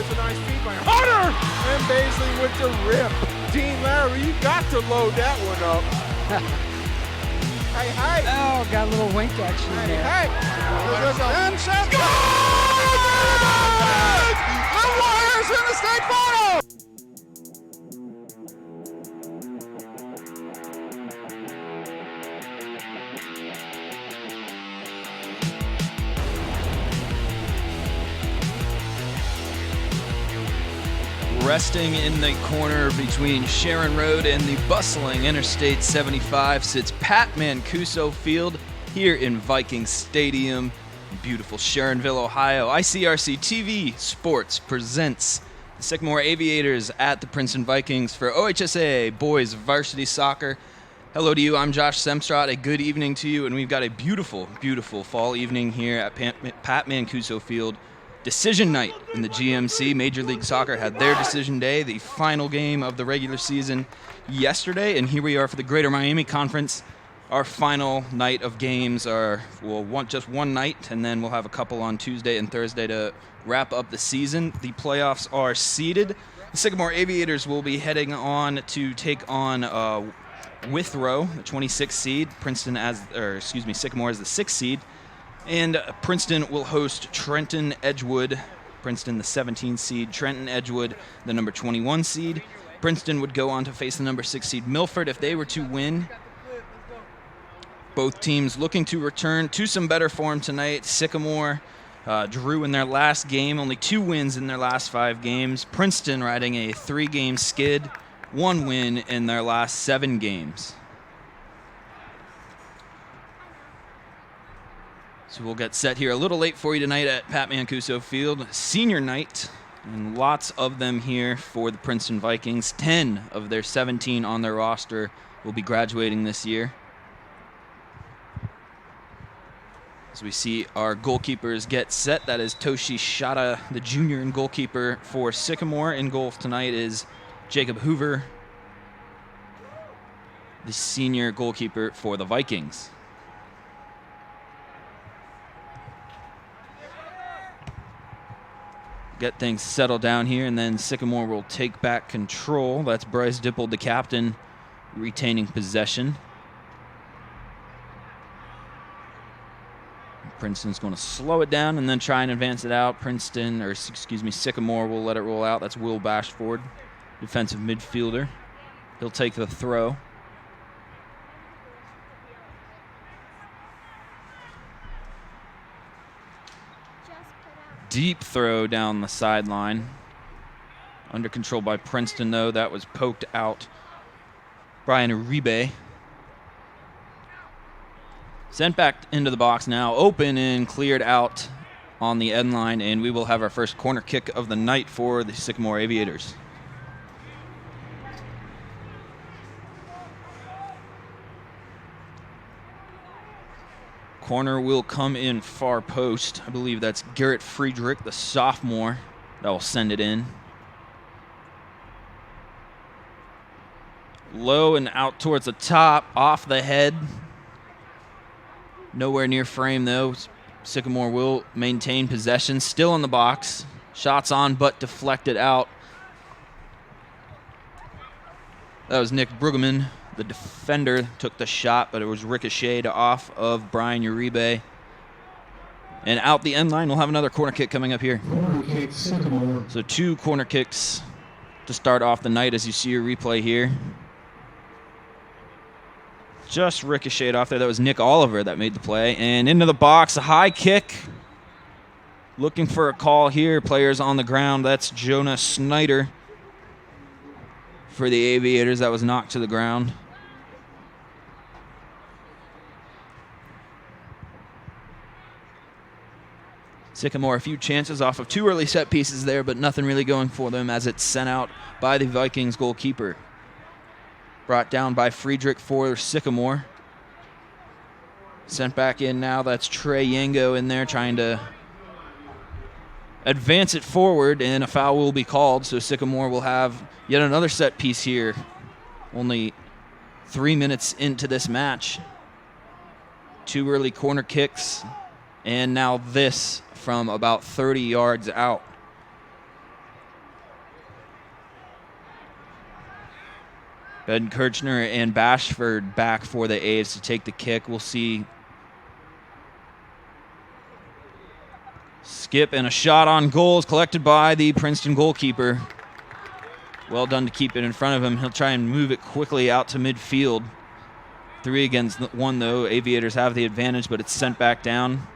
was a nice feed by Hunter! And Baisley with the rip. Dean Larry, you got to load that one up. Hey, hey. Oh, got a little wink action there. Hey, and set. The Warriors in the state final! Resting in the corner between Sharon Road and the bustling Interstate 75 sits Pat Mancuso Field here in Vikings Stadium in beautiful Sharonville, Ohio. ICRC-TV Sports presents the Sycamore Aviators at the Princeton Vikings for OHSAA Boys Varsity Soccer. Hello to you, I'm Josh Semstrad. A good evening to you, and we've got a beautiful, beautiful fall evening here at Pat Mancuso Field. Decision night in the GMC. Major League Soccer had their decision day, the final game of the regular season yesterday, and here we are for the Greater Miami Conference. Our final night of games are, just one night, and then we'll have a couple on Tuesday and Thursday to wrap up the season. The playoffs are seeded. The Sycamore Aviators will be heading on to take on Withrow, the 26th seed, Sycamore as the 6th seed. And Princeton will host Trenton Edgewood. Princeton, the 17th seed. Trenton Edgewood, the number 21 seed. Princeton would go on to face the number 6 seed Milford if they were to win. Both teams looking to return to some better form tonight. Sycamore drew in their last game, only 2 wins in their last 5 games. Princeton riding a 3-game skid, 1 win in their last 7 games. So we'll get set here a little late for you tonight at Pat Mancuso Field. Senior night, and lots of them here for the Princeton Vikings. 10 of their 17 on their roster will be graduating this year. As we see our goalkeepers get set, that is Toshi Shada, the junior and goalkeeper for Sycamore. In goal tonight is Jacob Hoover, the senior goalkeeper for the Vikings. Get things settled down here, and then Sycamore will take back control. That's Bryce Dipple, the captain, retaining possession. Princeton's going to slow it down and then try and advance it out. Sycamore will let it roll out. That's Will Bashford, defensive midfielder. He'll take the throw. Deep throw down the sideline. Under control by Princeton, though. That was poked out. Brian Uribe. Sent back into the box now. Open and cleared out on the end line, and we will have our first corner kick of the night for the Sycamore Aviators. Corner will come in far post. I believe that's Garrett Friedrich, the sophomore, that will send it in. Low and out towards the top, off the head. Nowhere near frame, though. Sycamore will maintain possession. Still in the box. Shots on, but deflected out. That was Nick Brueggemann. The defender took the shot, but it was ricocheted off of Brian Uribe. And out the end line, we'll have another corner kick coming up here. Corner kick, Sycamore. So 2 corner kicks to start off the night as you see your replay here. Just ricocheted off there. That was Nick Oliver that made the play. And into the box, a high kick. Looking for a call here. Players on the ground. That's Jonah Snyder for the Aviators. That was knocked to the ground. Sycamore a few chances off of 2 early set pieces there, but nothing really going for them as it's sent out by the Vikings goalkeeper. Brought down by Friedrich for Sycamore. Sent back in now. That's Trey Yango in there trying to advance it forward, and a foul will be called, so Sycamore will have yet another set piece here. Only 3 minutes into this match. 2 early corner kicks, and now this from about 30 yards out. Ben Kirchner and Bashford back for the Aves to take the kick. We'll see skip and a shot on goal is collected by the Princeton goalkeeper. Well done to keep it in front of him. He'll try and move it quickly out to midfield. 3 against 1, though. Aviators have the advantage, but it's sent back down.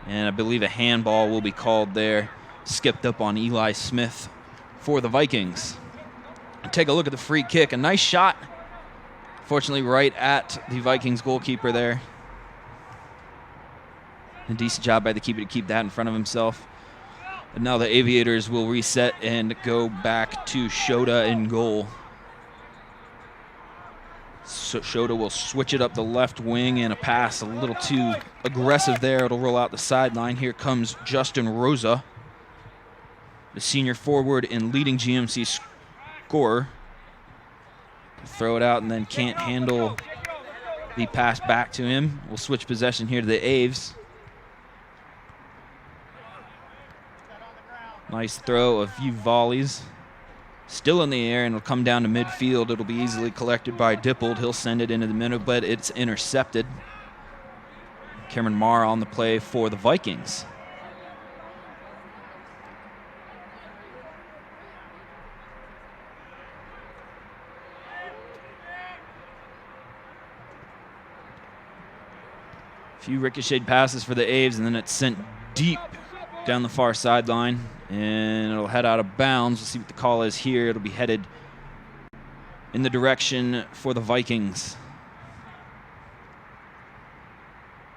And I believe a handball will be called there. Skipped up on Eli Smith for the Vikings. Take a look at the free kick. A nice shot. Fortunately, right at the Vikings goalkeeper there. A decent job by the keeper to keep that in front of himself. And now the Aviators will reset and go back to Shota in goal. So Shota will switch it up the left wing, and a pass a little too aggressive there. It'll roll out the sideline. Here comes Justin Rosa, the senior forward and leading GMC scorer. Throw it out and then can't handle the pass back to him. We'll switch possession here to the Aves. Nice throw, a few volleys. Still in the air, and it'll come down to midfield. It'll be easily collected by Dippold. He'll send it into the middle, but it's intercepted. Cameron Marr on the play for the Vikings. A few ricocheted passes for the Aves, and then it's sent deep down the far sideline, and it'll head out of bounds. We'll see what the call is here. It'll be headed in the direction for the Vikings.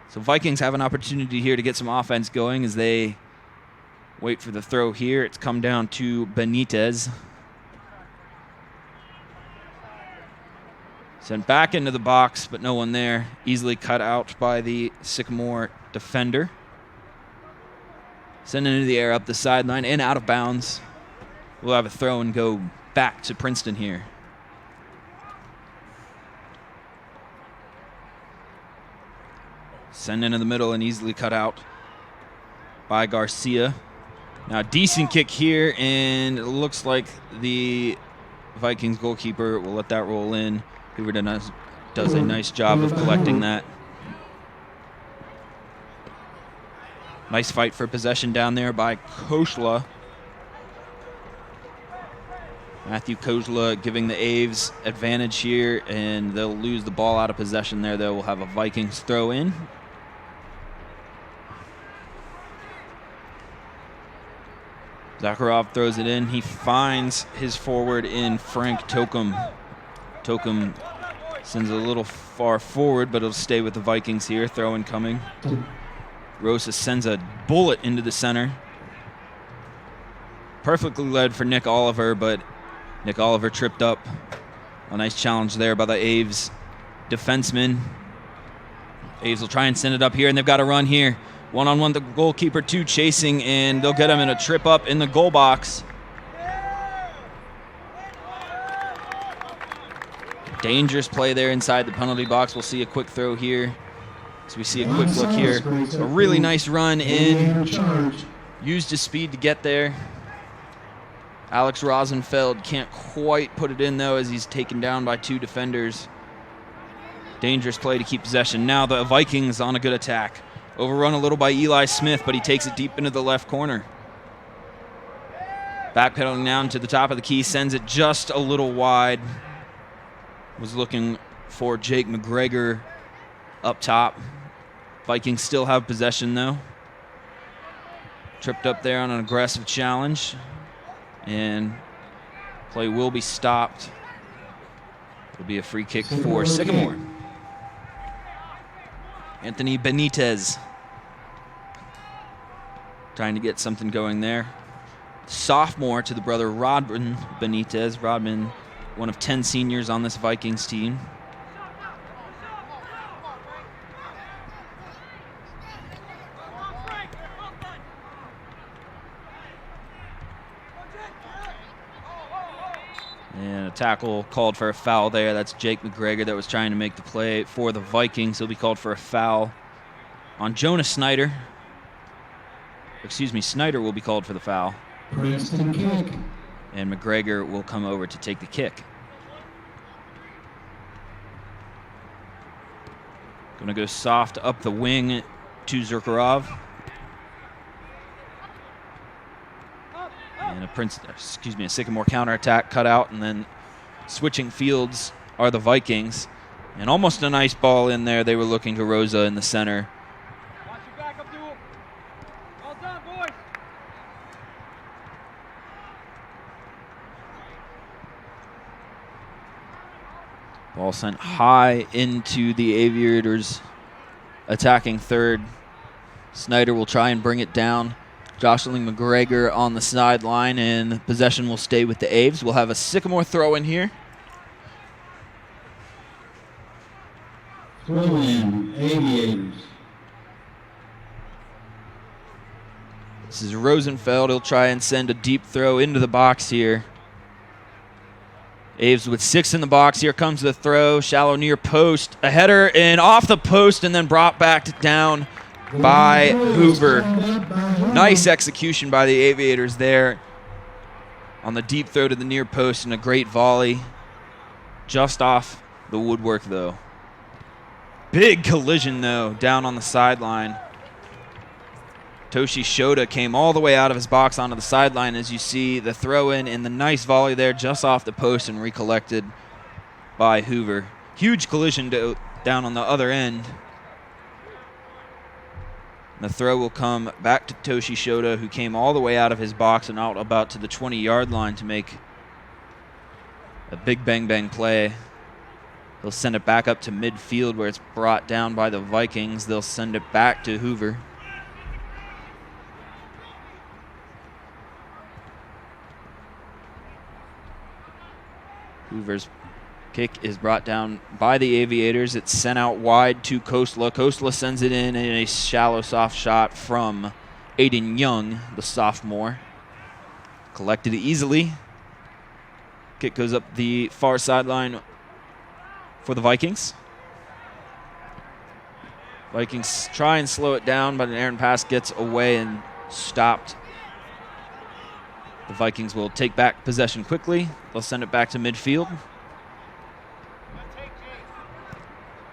So Vikings have an opportunity here to get some offense going as they wait for the throw here. It's come down to Benitez. Sent back into the box, but no one there. Easily cut out by the Sycamore defender. Send it into the air up the sideline and out of bounds. We'll have a throw and go back to Princeton here. Send into the middle and easily cut out by Garcia. Now, decent kick here, and it looks like the Vikings goalkeeper will let that roll in. Hoover does a nice job of collecting that. Nice fight for possession down there by Koshla. Matthew Koshla giving the Aves advantage here, and they'll lose the ball out of possession there, though. We'll have a Vikings throw in. Zakharov throws it in. He finds his forward in Frank Tokum. Tokum sends it a little far forward, but it'll stay with the Vikings here. Throw in coming. Rosa sends a bullet into the center. Perfectly led for Nick Oliver, but Nick Oliver tripped up. A nice challenge there by the Aves defenseman. Aves will try and send it up here, and they've got a run here. One-on-one, the goalkeeper, 2 chasing, and they'll get him in a trip up in the goal box. Dangerous play there inside the penalty box. We'll see a quick throw here. So we see a quick look here. A really nice run in. Used his speed to get there. Alex Rosenfeld can't quite put it in, though, as he's taken down by 2 defenders. Dangerous play to keep possession. Now the Vikings on a good attack. Overrun a little by Eli Smith, but he takes it deep into the left corner. Backpedaling down to the top of the key, sends it just a little wide. Was looking for Jake McGregor up top. Vikings still have possession, though. Tripped up there on an aggressive challenge. And play will be stopped. It'll be a free kick for Sycamore. Anthony Benitez trying to get something going there. Sophomore to the brother Rodman Benitez. Rodman, one of 10 seniors on this Vikings team. And a tackle called for a foul there. That's Jake McGregor that was trying to make the play for the Vikings. He'll be called for a foul on Jonas Snyder. Excuse me, Snyder will be called for the foul. Princeton kick. And McGregor will come over to take the kick. Going to go soft up the wing to Zakharov. And a Sycamore counterattack cut out, and then switching fields are the Vikings. And almost a nice ball in there. They were looking to Rosa in the center. Watch your back up to him. Well done, boys. Ball sent high into the Aviators attacking third. Snyder will try and bring it down. Jocelyn McGregor on the sideline, and possession will stay with the Aves. We'll have a Sycamore throw in here. Throw in, Aviators. This is Rosenfeld. He'll try and send a deep throw into the box here. Aves with 6 in the box. Here comes the throw. Shallow near post. A header and off the post, and then brought back down by Hoover. Nice execution by the Aviators there on the deep throw to the near post, and a great volley. Just off the woodwork, though. Big collision, though, down on the sideline. Toshi Shota came all the way out of his box onto the sideline, as you see the throw-in and the nice volley there just off the post and recollected by Hoover. Huge collision down on the other end. The throw will come back to Toshi Shota, who came all the way out of his box and out about to the 20-yard line to make a big bang-bang play. They'll send it back up to midfield where it's brought down by the Vikings. They'll send it back to Hoover. Hoover's kick is brought down by the Aviators. It's sent out wide to Kostla. Kostla sends it in a shallow soft shot from Aiden Young, the sophomore. Collected easily. Kick goes up the far sideline for the Vikings. Vikings try and slow it down, but an errant pass gets away and stopped. The Vikings will take back possession quickly. They'll send it back to midfield.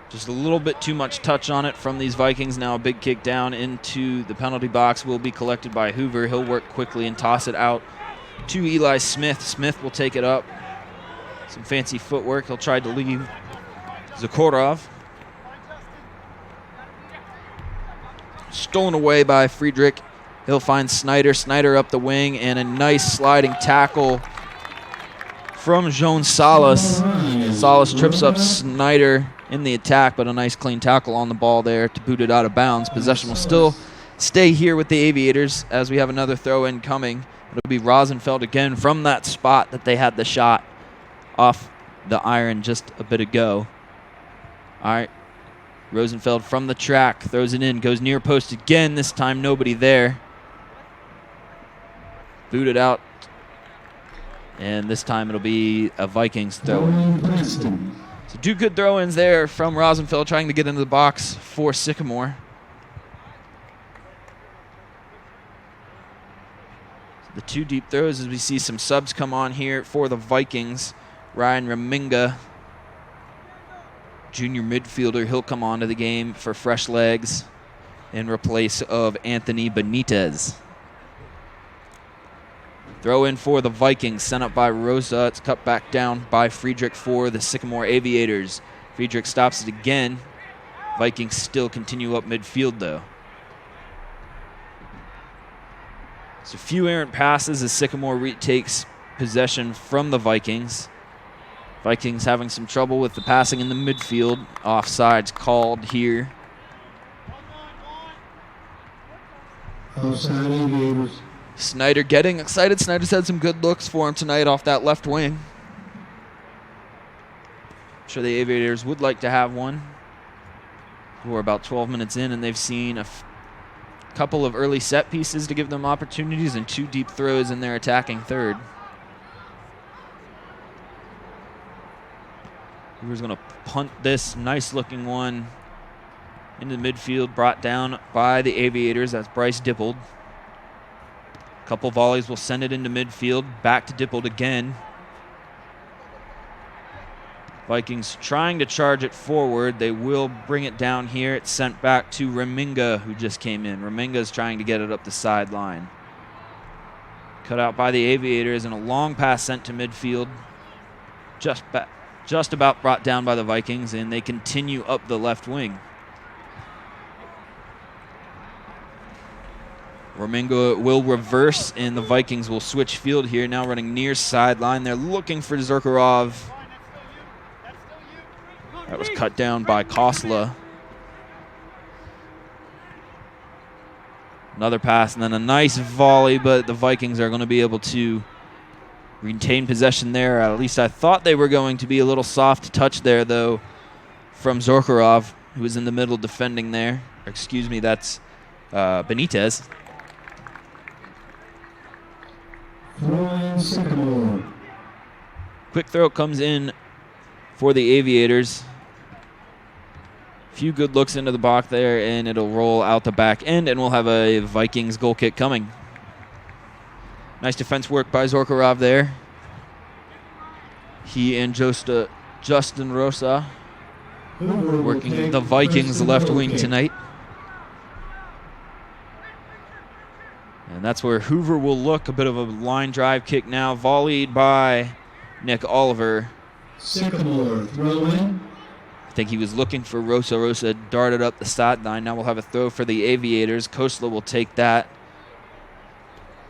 Just a little bit too much touch on it from these Vikings. Now a big kick down into the penalty box will be collected by Hoover. He'll work quickly and toss it out to Eli Smith. Smith will take it up. Some fancy footwork. He'll try to leave Zakharov. Stolen away by Friedrich. He'll find Snyder. Snyder up the wing, and a nice sliding tackle from Joan Salas. Salas trips up Snyder in the attack, but a nice clean tackle on the ball there to boot it out of bounds. Possession will still stay here with the Aviators as we have another throw-in coming. It'll be Rosenfeld again from that spot that they had the shot off the iron just a bit ago. All right. Rosenfeld from the track, throws it in, goes near post again. This time nobody there. Booted out. And this time it'll be a Vikings throw-in. So 2 good throw-ins there from Rosenfeld trying to get into the box for Sycamore. So the 2 deep throws as we see some subs come on here for the Vikings. Ryan Raminga, junior midfielder, he'll come onto the game for fresh legs in replace of Anthony Benitez. Throw in for the Vikings, sent up by Rosa. It's cut back down by Friedrich for the Sycamore Aviators. Friedrich stops it again. Vikings still continue up midfield, though. So a few errant passes as Sycamore retakes possession from the Vikings. Vikings having some trouble with the passing in the midfield. Offsides called here. Offside Aviators. Snyder getting excited. Snyder's had some good looks for him tonight off that left wing. I'm sure the Aviators would like to have one. We're about 12 minutes in, and they've seen a couple of early set pieces to give them opportunities and 2 deep throws in their attacking third. Hoover's going to punt this nice-looking one into the midfield, brought down by the Aviators. That's Bryce Dippold. Couple volleys will send it into midfield. Back to Dippold again. Vikings trying to charge it forward. They will bring it down here. It's sent back to Reminga, who just came in. Reminga is trying to get it up the sideline. Cut out by the Aviators, and a long pass sent to midfield. Just about brought down by the Vikings, and they continue up the left wing. Reminga will reverse, and the Vikings will switch field here, now running near sideline. They're looking for Zurkarov. That was cut down by Kosla. Another pass, and then a nice volley, but the Vikings are going to be able to retain possession there. At least I thought they were going to be. A little soft touch there, though, from Zurkarov, who was in the middle defending there. Excuse me, that's Benitez. Sycamore. Quick throw comes in for the Aviators. Few good looks into the box there, and it'll roll out the back end, and we'll have a Vikings goal kick coming. Nice defense work by Zurkarov there. He and Justin Rosa working the Vikings left wing tonight. And that's where Hoover will look. A bit of a line drive kick now, volleyed by Nick Oliver. Sycamore, throw in. I think he was looking for Rosa. Rosa darted up the sideline. Now we'll have a throw for the Aviators. Kosla will take that.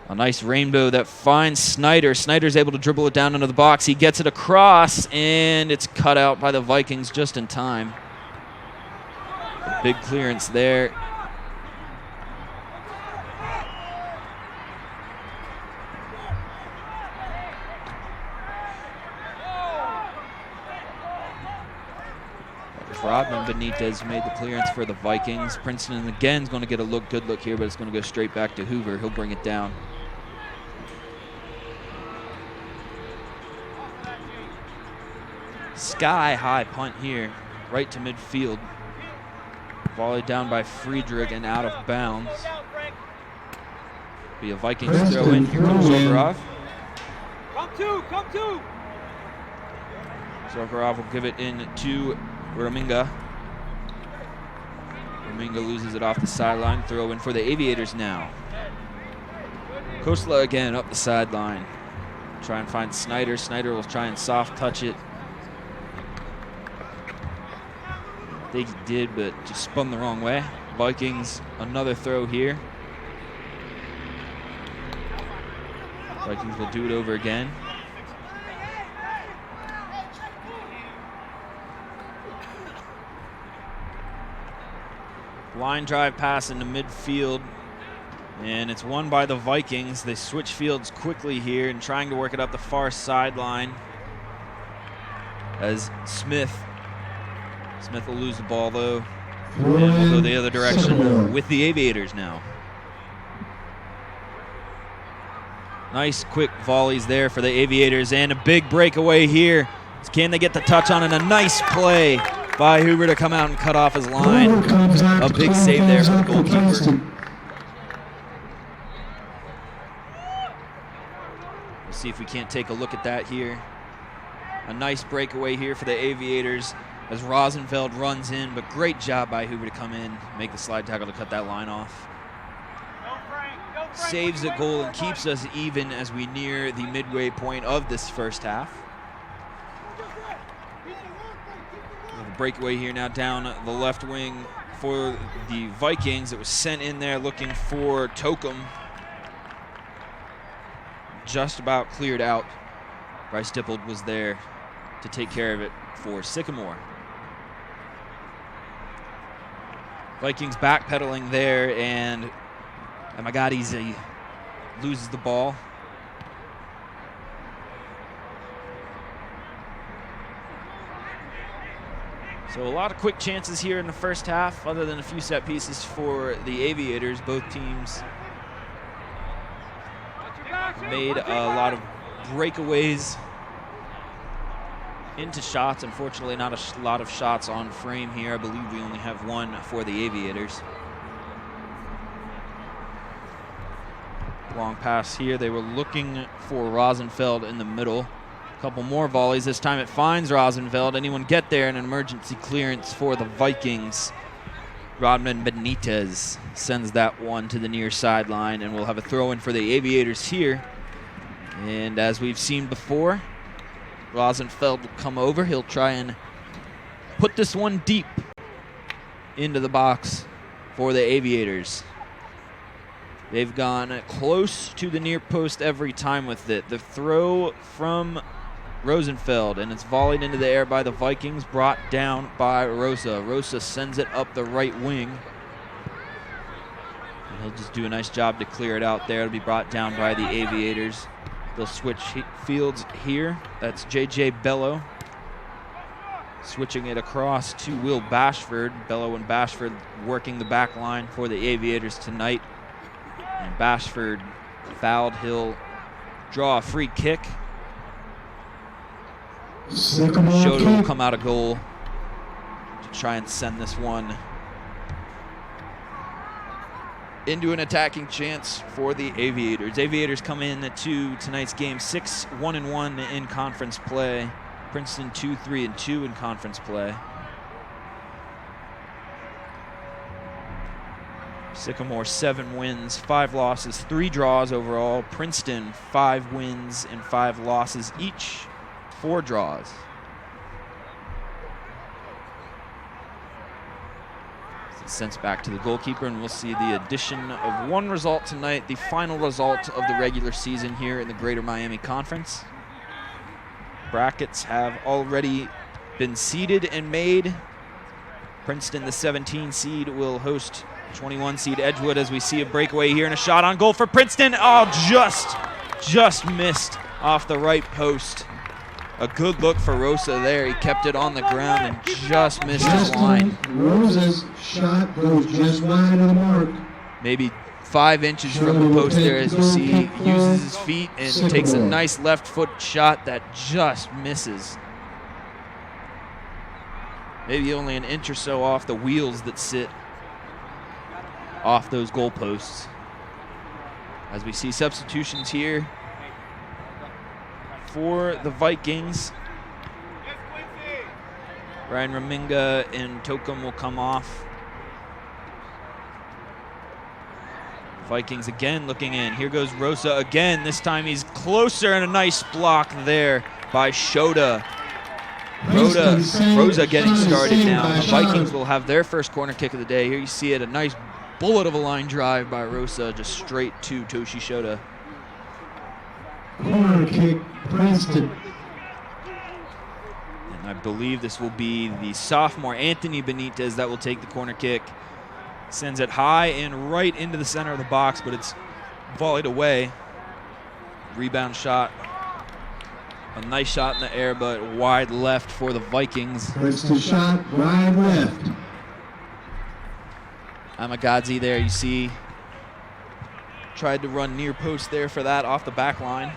A nice rainbow that finds Snyder. Snyder's able to dribble it down into the box. He gets it across, and it's cut out by the Vikings just in time. A big clearance there. Rodman Benitez made the clearance for the Vikings. Princeton again is going to get a good look here, but it's going to go straight back to Hoover. He'll bring it down. Sky high punt here, right to midfield. Volleyed down by Friedrich and out of bounds. Be a Vikings throw in. Here comes Zurkarov. Come two. Zurkarov will give it in to Reminga. Reminga loses it off the sideline. Throw in for the Aviators now. Kosla again up the sideline. Try and find Snyder. Snyder will try and soft touch it. I think he did, but just spun the wrong way. Vikings, another throw here. Vikings will do it over again. Line drive pass into midfield, and it's won by the Vikings. They switch fields quickly here and trying to work it up the far sideline as Smith will lose the ball, though, and will go the other direction with the Aviators now. Nice quick volleys there for the Aviators, and a big breakaway here. Can they get the touch on it? A nice play by Hoover to come out and cut off his line. A big save there for the goalkeeper. We'll see if we can't take a look at that here. A nice breakaway here for the Aviators as Rosenfeld runs in, but great job by Hoover to come in, make the slide tackle to cut that line off. Saves a goal and keeps us even as we near the midway point of this first half. Breakaway here now down the left wing for the Vikings. It was sent in there looking for Tokum. Just about cleared out. Bryce Dippold was there to take care of it for Sycamore. Vikings backpedaling there, and Amagadizi loses the ball. So a lot of quick chances here in the first half, other than a few set pieces for the Aviators. Both teams made a lot of breakaways into shots. Unfortunately, not a lot of shots on frame here. I believe we only have one for the Aviators. Long pass here. They were looking for Rosenfeld in the middle. Couple more volleys. This time it finds Rosenfeld. Anyone get there? An emergency clearance for the Vikings. Rodman Benitez sends that one to the near sideline, and we'll have a throw in for the Aviators here. And as we've seen before, Rosenfeld will come over. He'll try and put this one deep into the box for the Aviators. They've gone close to the near post every time with it. The throw from Rosenfeld, and it's volleyed into the air by the Vikings, brought down by Rosa. Rosa sends it up the right wing. And he'll just do a nice job to clear it out there. It'll be brought down by the Aviators. They'll switch fields here. That's J.J. Bello. Switching it across to Will Bashford. Bello and Bashford working the back line for the Aviators tonight. And Bashford fouled. He'll draw a free kick. Shota will come out of goal to try and send this one into an attacking chance for the Aviators. Aviators come in to tonight's game 6-1-1 in conference play. Princeton 2-3-2 in conference play. Sycamore 7 wins, 5 losses, 3 draws overall. Princeton 5 wins and 5 losses each, 4 draws. It's sent back to the goalkeeper, and we'll see the addition of one result tonight, the final result of the regular season here in the Greater Miami Conference. Brackets have already been seeded and made. Princeton, the 17 seed, will host 21 seed Edgewood as we see a breakaway here and a shot on goal for Princeton. Oh, just missed off the right post. A good look for Rosa there. He kept it on the ground and just missed his line. Rosa's shot goes just wide of the mark. Maybe 5 inches from the post there, as you see. He uses his feet and takes a nice left foot shot that just misses. Maybe only an inch or so off the wheels that sit off those goalposts. As we see substitutions here for the Vikings. Ryan Raminga and Tokum will come off. Vikings again looking in. Here goes Rosa again. This time he's closer, and a nice block there by Shota. Rosa getting started now. The Vikings will have their first corner kick of the day. Here you see it, a nice bullet of a line drive by Rosa, just straight to Toshi Shota. Corner kick, Princeton. And I believe this will be the sophomore Anthony Benitez that will take the corner kick. Sends it high and right into the center of the box, but it's volleyed away. Rebound shot. A nice shot in the air, but wide left for the Vikings. Princeton shot, wide left. Amagadze there, you see. Tried to run near post there for that off the back line.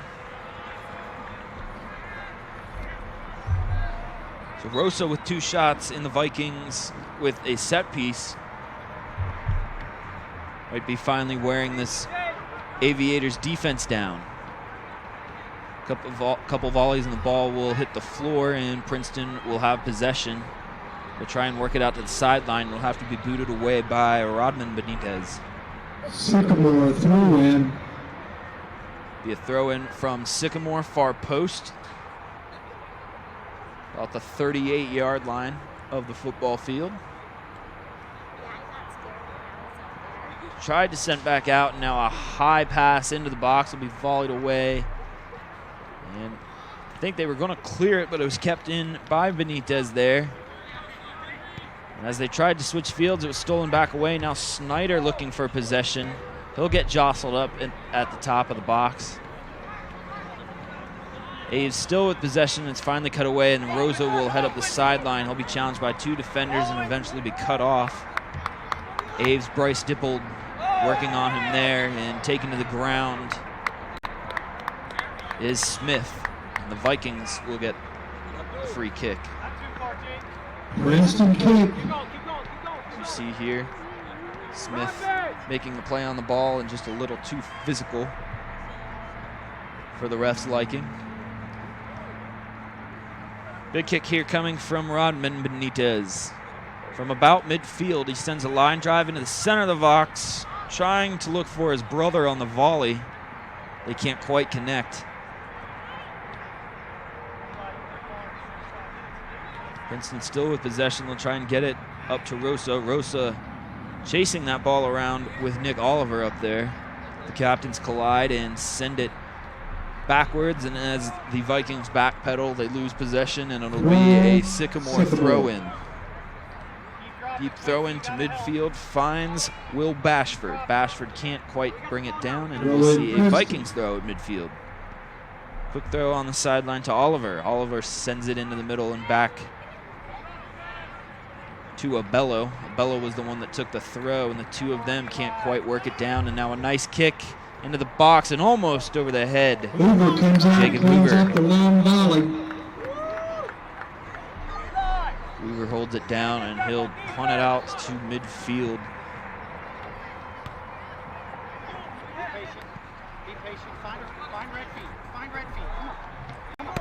So Rosa with 2 shots in the Vikings with a set piece. Might be finally wearing this Aviators defense down. Couple volleys and the ball will hit the floor, and Princeton will have possession. They'll try and work it out to the sideline. It'll have to be booted away by Rodman Benitez. Sycamore throw in. Be a throw in from Sycamore, far post. About the 38-yard line of the football field. Tried to send back out, and now a high pass into the box will be volleyed away. And I think they were going to clear it, but it was kept in by Benitez there. And as they tried to switch fields, it was stolen back away. Now Snyder looking for possession. He'll get jostled up at the top of the box. Aves still with possession. It's finally cut away, and Rosa will head up the sideline. He'll be challenged by 2 defenders and eventually be cut off. Aves, Bryce Dippold working on him there, and taken to the ground is Smith. And the Vikings will get a free kick. Princeton kick. As you see here, Smith making the play on the ball and just a little too physical for the ref's liking. Big kick here coming from Rodman Benitez. From about midfield, he sends a line drive into the center of the box, trying to look for his brother on the volley. They can't quite connect. Princeton still with possession. They'll try and get it up to Rosa. Rosa chasing that ball around with Nick Oliver up there. The captains collide and send it backwards, and as the Vikings backpedal, they lose possession, and it'll be a Sycamore throw-in. Deep throw-in to midfield finds Will Bashford. Bashford can't quite bring it down, and we'll see a Vikings throw at midfield. Quick throw on the sideline to Oliver. Oliver sends it into the middle and back to Abello. Abello was the one that took the throw, and the two of them can't quite work it down, and now a nice kick into the box and almost over the head. Hoover comes out, Jacob cleans Hoover. up the long volley. Hoover holds it down, and he'll punt it out to midfield. Be patient. Find red feet. Find red feet. Come on.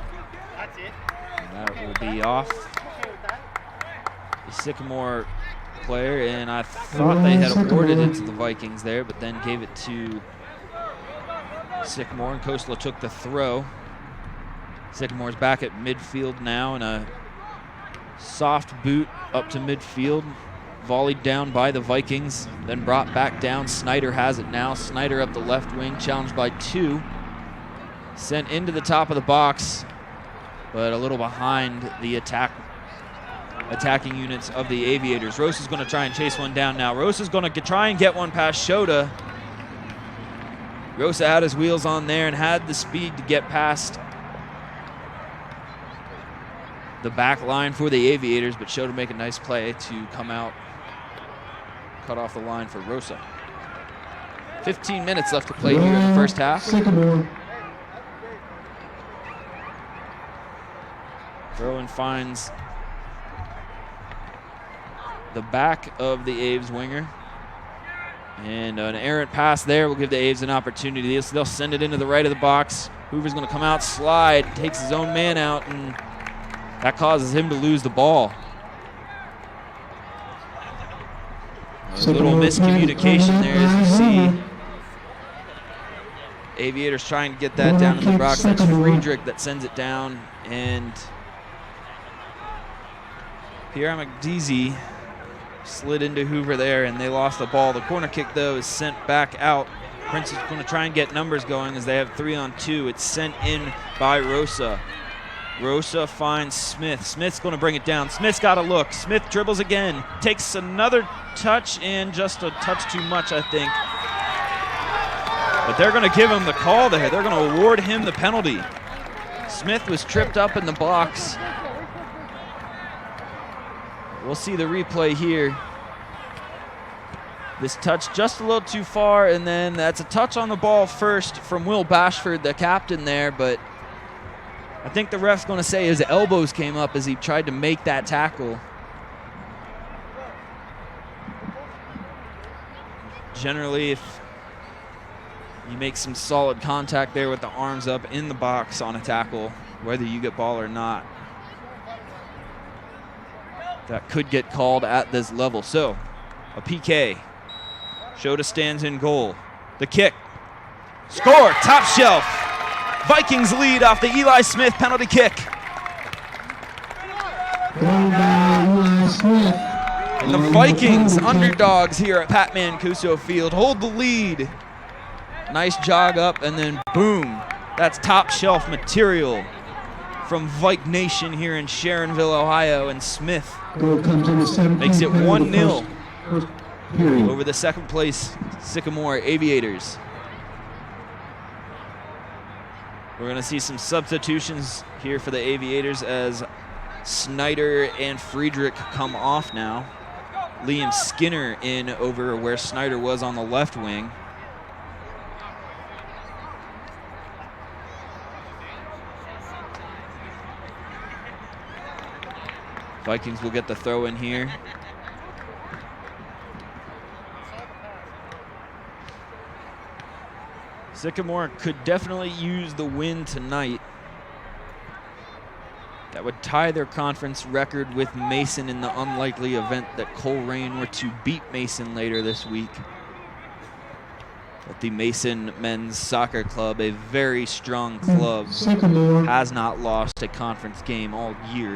That's it. And that will be off Okay with that. the Sycamore player, and I thought they had awarded it to the Vikings there, but then gave it to Sycamore, and Coastal took the throw. Sycamore's back at midfield now, and a soft boot up to midfield, volleyed down by the Vikings, then brought back down. Snyder has it now. Snyder up the left wing, challenged by two. Sent into the top of the box, but a little behind the attacking units of the Aviators. Rosa's going to try and chase one down now. Rosa's going to try and get one past Shota. Rosa had his wheels on there and had the speed to get past the back line for the Aviators, but Shota make a nice play to come out, cut off the line for Rosa. 15 minutes left to play here in the first half. Sycamore. Throw-in finds the back of the Aves winger. And an errant pass there will give the Aves an opportunity. They'll send it into the right of the box. Hoover's going to come out, slide, takes his own man out, and that causes him to lose the ball. A little miscommunication there, as you see. Aviators trying to get that down in the box. That's Friedrich that sends it down, and Pierre McDeasy slid into Hoover there, and they lost the ball. The corner kick, though, is sent back out. Princeton's going to try and get numbers going as they have 3-on-2. It's sent in by Rosa. Rosa finds Smith. Smith's going to bring it down. Smith's got a look. Smith dribbles again. Takes another touch, and just a touch too much, I think. But they're going to give him the call there. They're going to award him the penalty. Smith was tripped up in the box. We'll see the replay here. This touch just a little too far, and then that's a touch on the ball first from Will Bashford, the captain there, but I think the ref's going to say his elbows came up as he tried to make that tackle. Generally, if you make some solid contact there with the arms up in the box on a tackle, whether you get ball or not, that could get called at this level. So, a PK. Shota stands in goal. The kick. Score! Top shelf! Vikings lead off the Eli Smith penalty kick. And the Vikings, underdogs here at Pat Mancuso Field, hold the lead. Nice jog up, and then boom. That's top shelf material from Vike Nation here in Sharonville, Ohio, and Smith makes it 1-0 over the second place Sycamore Aviators. We're going to see some substitutions here for the Aviators as Snyder and Friedrich come off now. Liam Skinner in over where Snyder was on the left wing. Vikings will get the throw in here. Sycamore could definitely use the win tonight. That would tie their conference record with Mason in the unlikely event that Coleraine were to beat Mason later this week. But the Mason Men's Soccer Club, a very strong club, Sycamore. has not lost a conference game all year.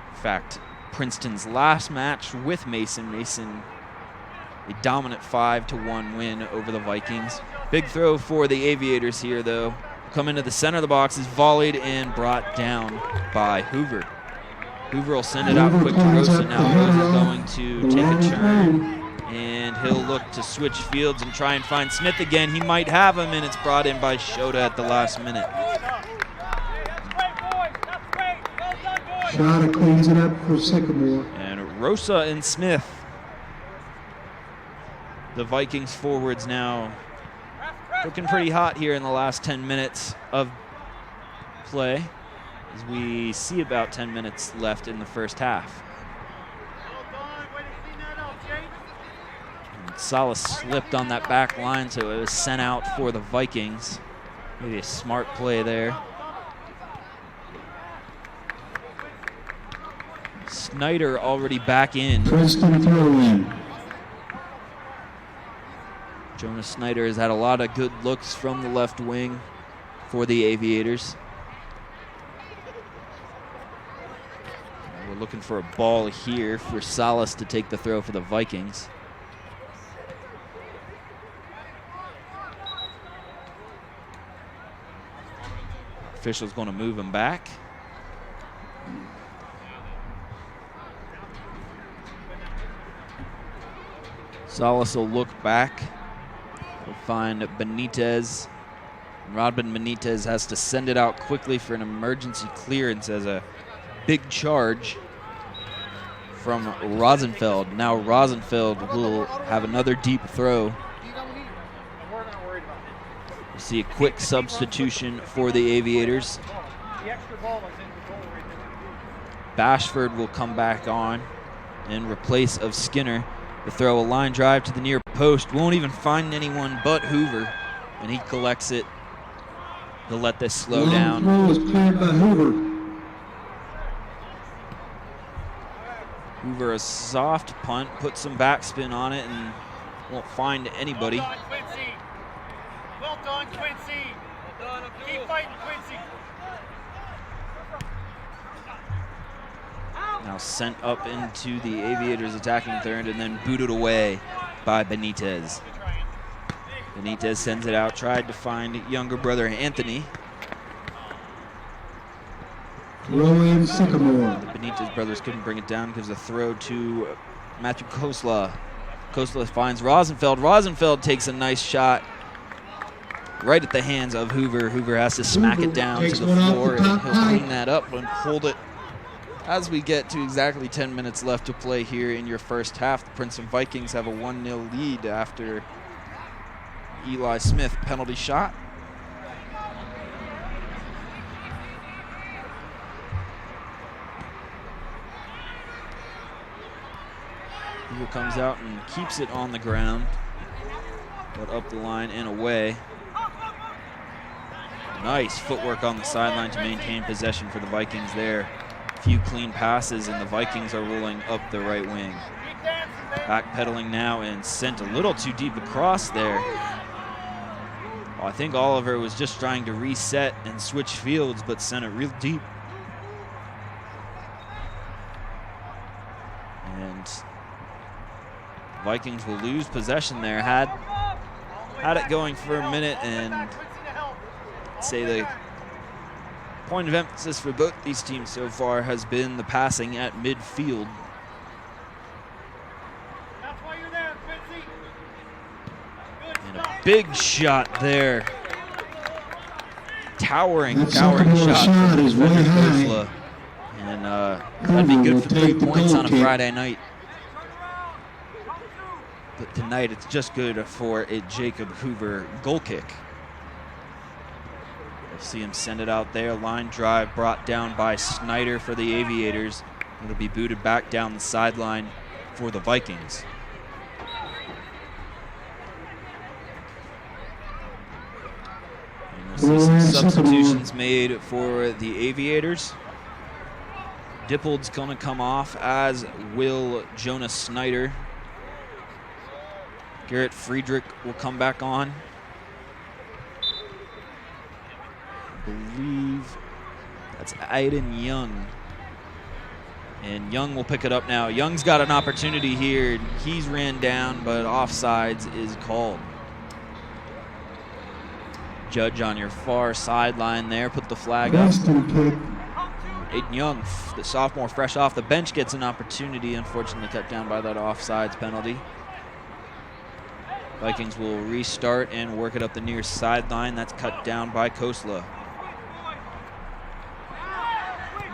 In fact, Princeton's last match with Mason, a dominant 5-1 win over the Vikings. Big throw for the Aviators here, though. Come into the center of the box, is volleyed and brought down by Hoover. Hoover will send it out quick to Rosa now. Rosa's going to take a turn, and he'll look to switch fields and try and find Smith again. He might have him, and it's brought in by Shota at the last minute. Shota cleans it up for Sycamore. And Rosa and Smith, the Vikings forwards, now looking pretty hot here in the last 10 minutes of play, as we see about 10 minutes left in the first half. And Salas slipped on that back line, so it was sent out for the Vikings. Maybe a smart play there. Snyder already back in. Princeton throw-in. Jonas Snyder has had a lot of good looks from the left wing for the Aviators. We're looking for a ball here for Salas to take the throw for the Vikings. Official's going to move him back. Salas will look back. We'll find Benitez. Rodman Benitez has to send it out quickly for an emergency clearance as a big charge from Rosenfeld. Now Rosenfeld will have another deep throw. You see a quick substitution for the Aviators. Bashford will come back on in replace of Skinner. The throw, a line drive to the near post. Won't even find anyone but Hoover, and he collects it. He'll let this slow down. Long throw is cleared by Hoover. Hoover, a soft punt, put some backspin on it, and won't find anybody. Well done, Quincy. Well done, Quincy. Keep fighting, Quincy. Now sent up into the Aviators' attacking third and then booted away by Benitez. Benitez sends it out, tried to find younger brother Anthony. Throw-in Sycamore. The Benitez brothers couldn't bring it down, gives a throw to Matthew Kosla. Kosla finds Rosenfeld. Rosenfeld takes a nice shot right at the hands of Hoover. Hoover has to smack it down to the floor, and he'll clean that up and hold it. As we get to exactly 10 minutes left to play here in your first half, the Princeton Vikings have a 1-0 lead after Eli Smith penalty shot. Hoover comes out and keeps it on the ground, but up the line and away. Nice footwork on the sideline to maintain possession for the Vikings there. Few clean passes, and the Vikings are rolling up the right wing. Backpedaling now and sent a little too deep across there. Well, I think Oliver was just trying to reset and switch fields, but sent it real deep. And Vikings will lose possession there. Had it going for a minute, and I'd say the point of emphasis for both these teams so far has been the passing at midfield. That's why you're there, Quincy. And a big shot there. Towering That shot shot from is way Frederick high. Kosla. And that'd be good for 3 points on a Friday night. But tonight it's just good for a Jacob Hoover goal kick. See him send it out there. Line drive brought down by Snyder for the Aviators. It'll be booted back down the sideline for the Vikings. See some substitutions made for the Aviators. Dippold's going to come off, as will Jonas Snyder. Garrett Friedrich will come back on. I believe that's Aiden Young. And Young will pick it up now. Young's got an opportunity here. He's ran down, but offsides is called. Judge on your far sideline there. Put the flag up. Aiden Young, the sophomore fresh off the bench, gets an opportunity. Unfortunately cut down by that offsides penalty. Vikings will restart and work it up the near sideline. That's cut down by Kosla.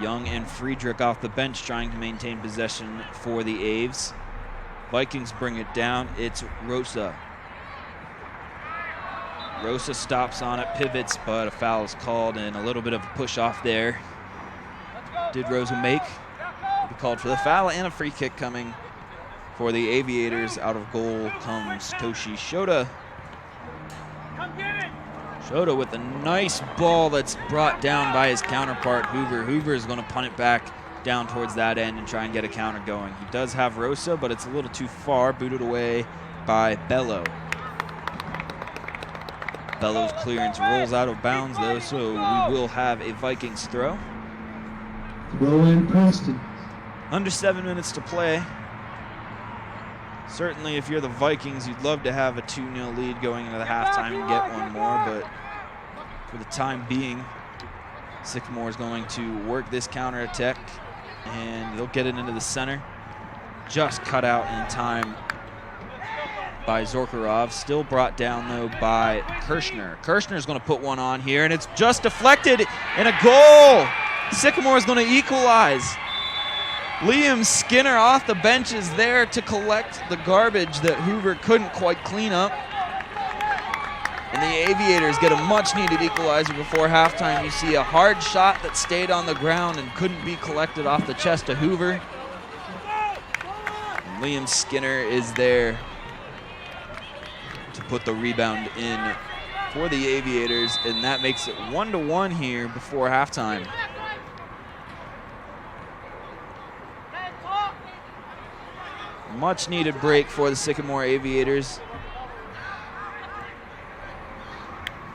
Young and Friedrich off the bench trying to maintain possession for the Aves. Vikings bring it down. It's Rosa. Rosa stops on it, pivots, but a foul is called, and a little bit of a push off there. Did Rosa make? He called for the foul and a free kick coming for the Aviators. Out of goal comes Toshi Shota. Shota with a nice ball that's brought down by his counterpart, Hoover. Hoover is going to punt it back down towards that end and try and get a counter going. He does have Rosa, but it's a little too far, booted away by Bello. Bello's clearance rolls out of bounds, though, so we will have a Vikings throw. Throw in Princeton. Under 7 minutes to play. Certainly, if you're the Vikings, you'd love to have a 2-0 lead going into the halftime and get one more, but for the time being, Sycamore is going to work this counterattack, and they'll get it into the center. Just cut out in time by Zorkarov, still brought down though by Kirshner. Kirshner's going to put one on here, and it's just deflected, and a goal! Sycamore is going to equalize. Liam Skinner off the bench is there to collect the garbage that Hoover couldn't quite clean up. And the Aviators get a much-needed equalizer before halftime. You see a hard shot that stayed on the ground and couldn't be collected off the chest of Hoover. And Liam Skinner is there to put the rebound in for the Aviators, and that makes it 1-1 here before halftime. Much needed break for the Sycamore Aviators.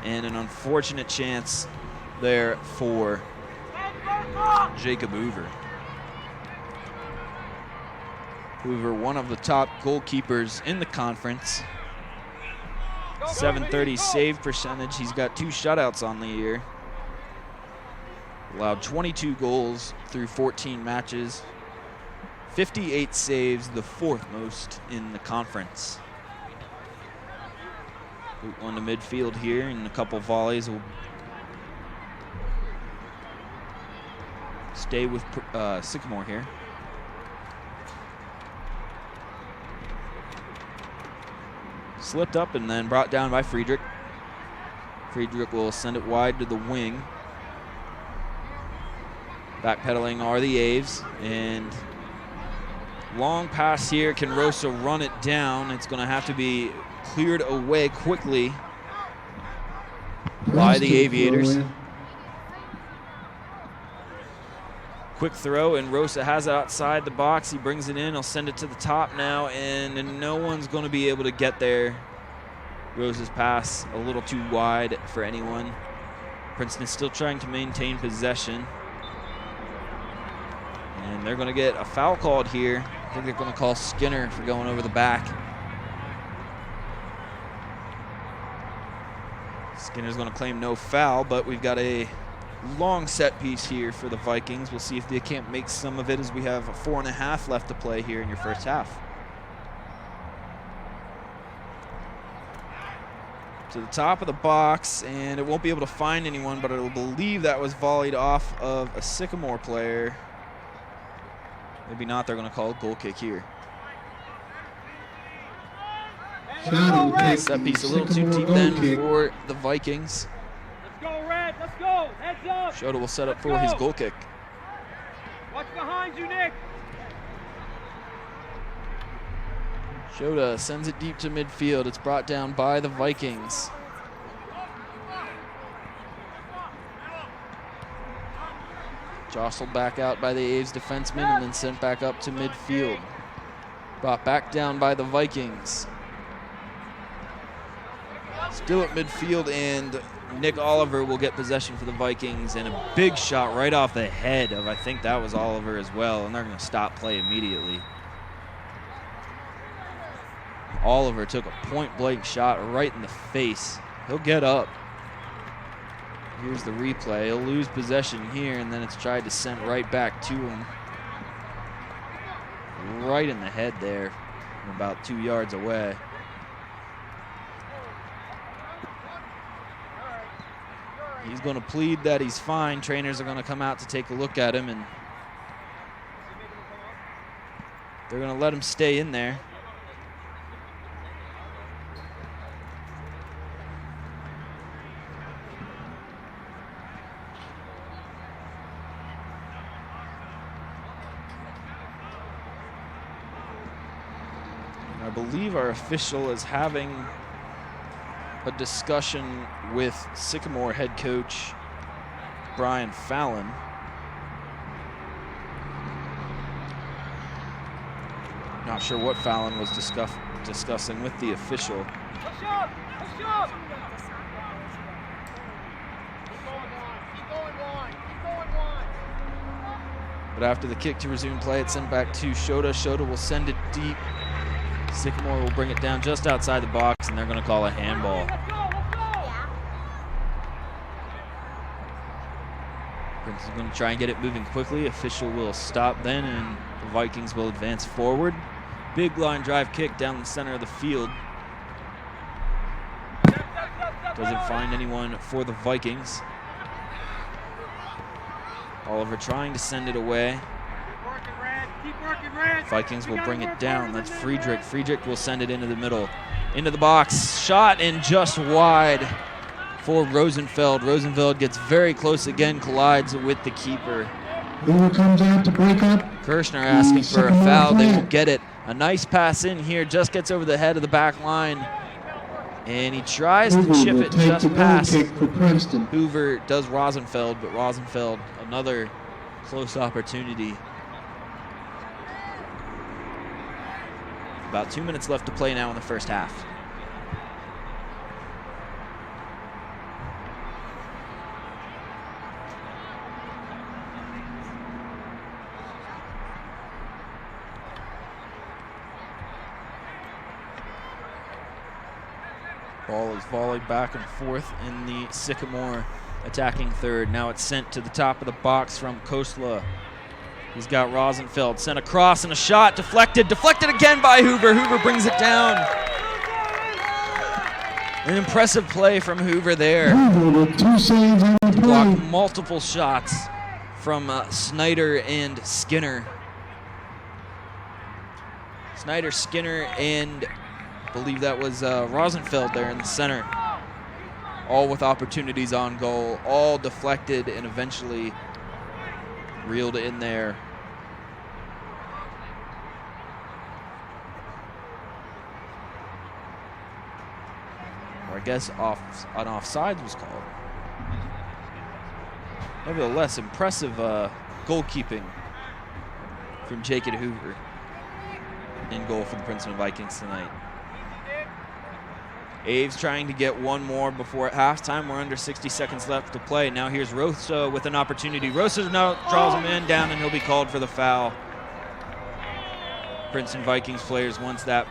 And an unfortunate chance there for Jacob Hoover. Hoover, one of the top goalkeepers in the conference. 730 save percentage. He's got 2 shutouts on the year. Allowed 22 goals through 14 matches. 58 saves, the 4th most in the conference. Boot one to midfield here, and a couple volleys will stay with Sycamore here. Slipped up and then brought down by Friedrich. Friedrich will send it wide to the wing. Backpedaling are the Aves, and long pass here. Can Rosa run it down? It's going to have to be cleared away quickly by the Aviators. Quick throw, and Rosa has it outside the box. He brings it in. He'll send it to the top now, and no one's going to be able to get there. Rosa's pass a little too wide for anyone. Princeton is still trying to maintain possession. And they're going to get a foul called here. I think they're going to call Skinner for going over the back. Skinner's going to claim no foul, but we've got a long set piece here for the Vikings. We'll see if they can't make some of it, as we have 4.5 left to play here in your first half. To the top of the box, and it won't be able to find anyone, but I believe that was volleyed off of a Sycamore player. Maybe not. They're going to call a goal kick here. Set piece a little too deep then for the Vikings. Let's go, Red. Let's go. Heads up. Shota will set up for his goal kick. Watch behind you, Nick. Shota sends it deep to midfield. It's brought down by the Vikings. Jostled back out by the Aves defenseman and then sent back up to midfield. Brought back down by the Vikings. Still at midfield, and Nick Oliver will get possession for the Vikings, and a big shot right off the head of, I think that was Oliver as well, and they're going to stop play immediately. Oliver took a point-blank shot right in the face. He'll get up. Here's the replay. He'll lose possession here, and then it's tried to send right back to him. Right in the head there, from about 2 yards away. He's going to plead that he's fine. Trainers are going to come out to take a look at him, and they're going to let him stay in there. I believe our official is having a discussion with Sycamore head coach Brian Fallon. Not sure what Fallon was discussing with the official. Push up! Push up! Keep going wide! But after the kick to resume play, it's sent back to Shota. Shota will send it deep. Sycamore will bring it down just outside the box, and they're going to call a handball. Princeton's going to try and get it moving quickly. Official will stop then, and the Vikings will advance forward. Big line drive kick down the center of the field. Doesn't find anyone for the Vikings. Oliver trying to send it away. Vikings will bring it down. That's Friedrich. Friedrich will send it into the middle. Into the box. Shot and just wide for Rosenfeld. Rosenfeld gets very close again, collides with the keeper. Hoover comes out to break up. Kirshner asking for a foul. They will get it. A nice pass in here. Just gets over the head of the back line. And he tries to chip it just past Hoover. Does Rosenfeld, but Rosenfeld, another close opportunity. About 2 minutes left to play now in the first half. Ball is volleyed back and forth in the Sycamore attacking third. Now it's sent to the top of the box from Kosla. He's got Rosenfeld sent across, and a shot deflected again by Hoover. Hoover brings it down. An impressive play from Hoover there. Hoover with 2 saves on the Blocked play. multiple shots from Snyder and Skinner. Snyder, Skinner, and I believe that was Rosenfeld there in the center. All with opportunities on goal, all deflected and eventually reeled in there. Or I guess an offsides was called. Nevertheless, impressive goalkeeping from Jacob Hoover in goal for the Princeton Vikings tonight. Aves trying to get one more before halftime. We're under 60 seconds left to play. Now here's Rosa with an opportunity. Rosa now draws him in down, and he'll be called for the foul. Princeton Vikings players want that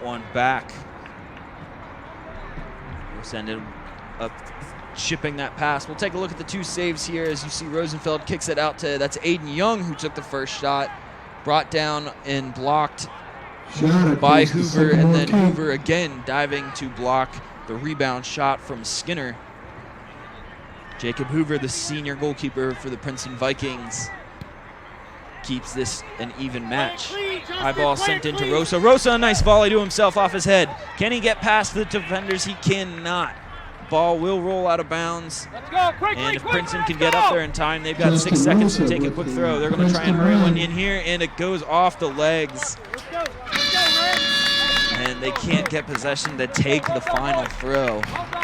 one back. We'll send it up, chipping that pass. We'll take a look at the 2 saves here as you see Rosenfeld kicks it out to, that's Aiden Young who took the first shot. Brought down and blocked by Hoover, and then Hoover again diving to block the rebound shot from Skinner. Jacob Hoover, the senior goalkeeper for the Princeton Vikings, keeps this an even match. High ball sent into Rosa. Rosa, a nice volley to himself off his head. Can he get past the defenders? He cannot. Ball will roll out of bounds. And if Princeton can get up there in time, they've got 6 seconds to take a quick throw. They're going to try and hurry one in here, and it goes off the legs. And they can't get possession to take the final throw.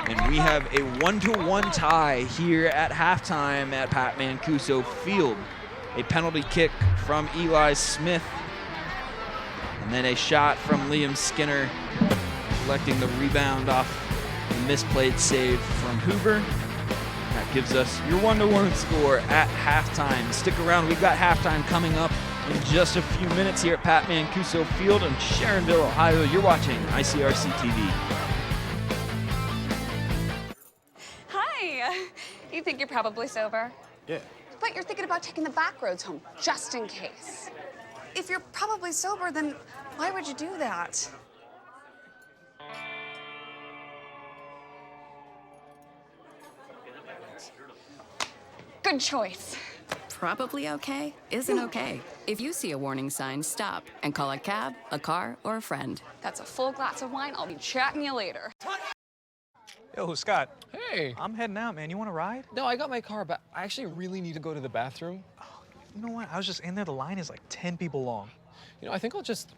And we have a 1-1 tie here at halftime at Pat Mancuso Field. A penalty kick from Eli Smith, and then a shot from Liam Skinner, collecting the rebound off the misplayed save from Hoover. That gives us your 1-1 score at halftime. Stick around, we've got halftime coming up in just a few minutes here at Pat Mancuso Field in Sharonville, Ohio. You're watching ICRC-TV. Hi. You think you're probably sober? Yeah. But you're thinking about taking the back roads home, just in case. If you're probably sober, then why would you do that? Good choice. Probably okay isn't okay. If you see a warning sign, stop and call a cab, a car, or a friend. That's a full glass of wine. I'll be chatting you later. Yo, Scott. Hey. I'm heading out, man. You want to ride? No, I got my car, but I actually really need to go to the bathroom. You know what? I was just in there. The line is like 10 people long. You know, I think I'll just...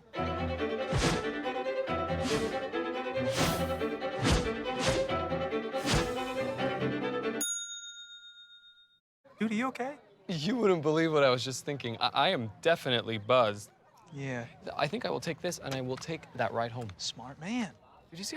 Dude, are you okay? You wouldn't believe what I was just thinking. I am definitely buzzed. Yeah. I think I will take this, and I will take that ride home. Smart man. Did you see?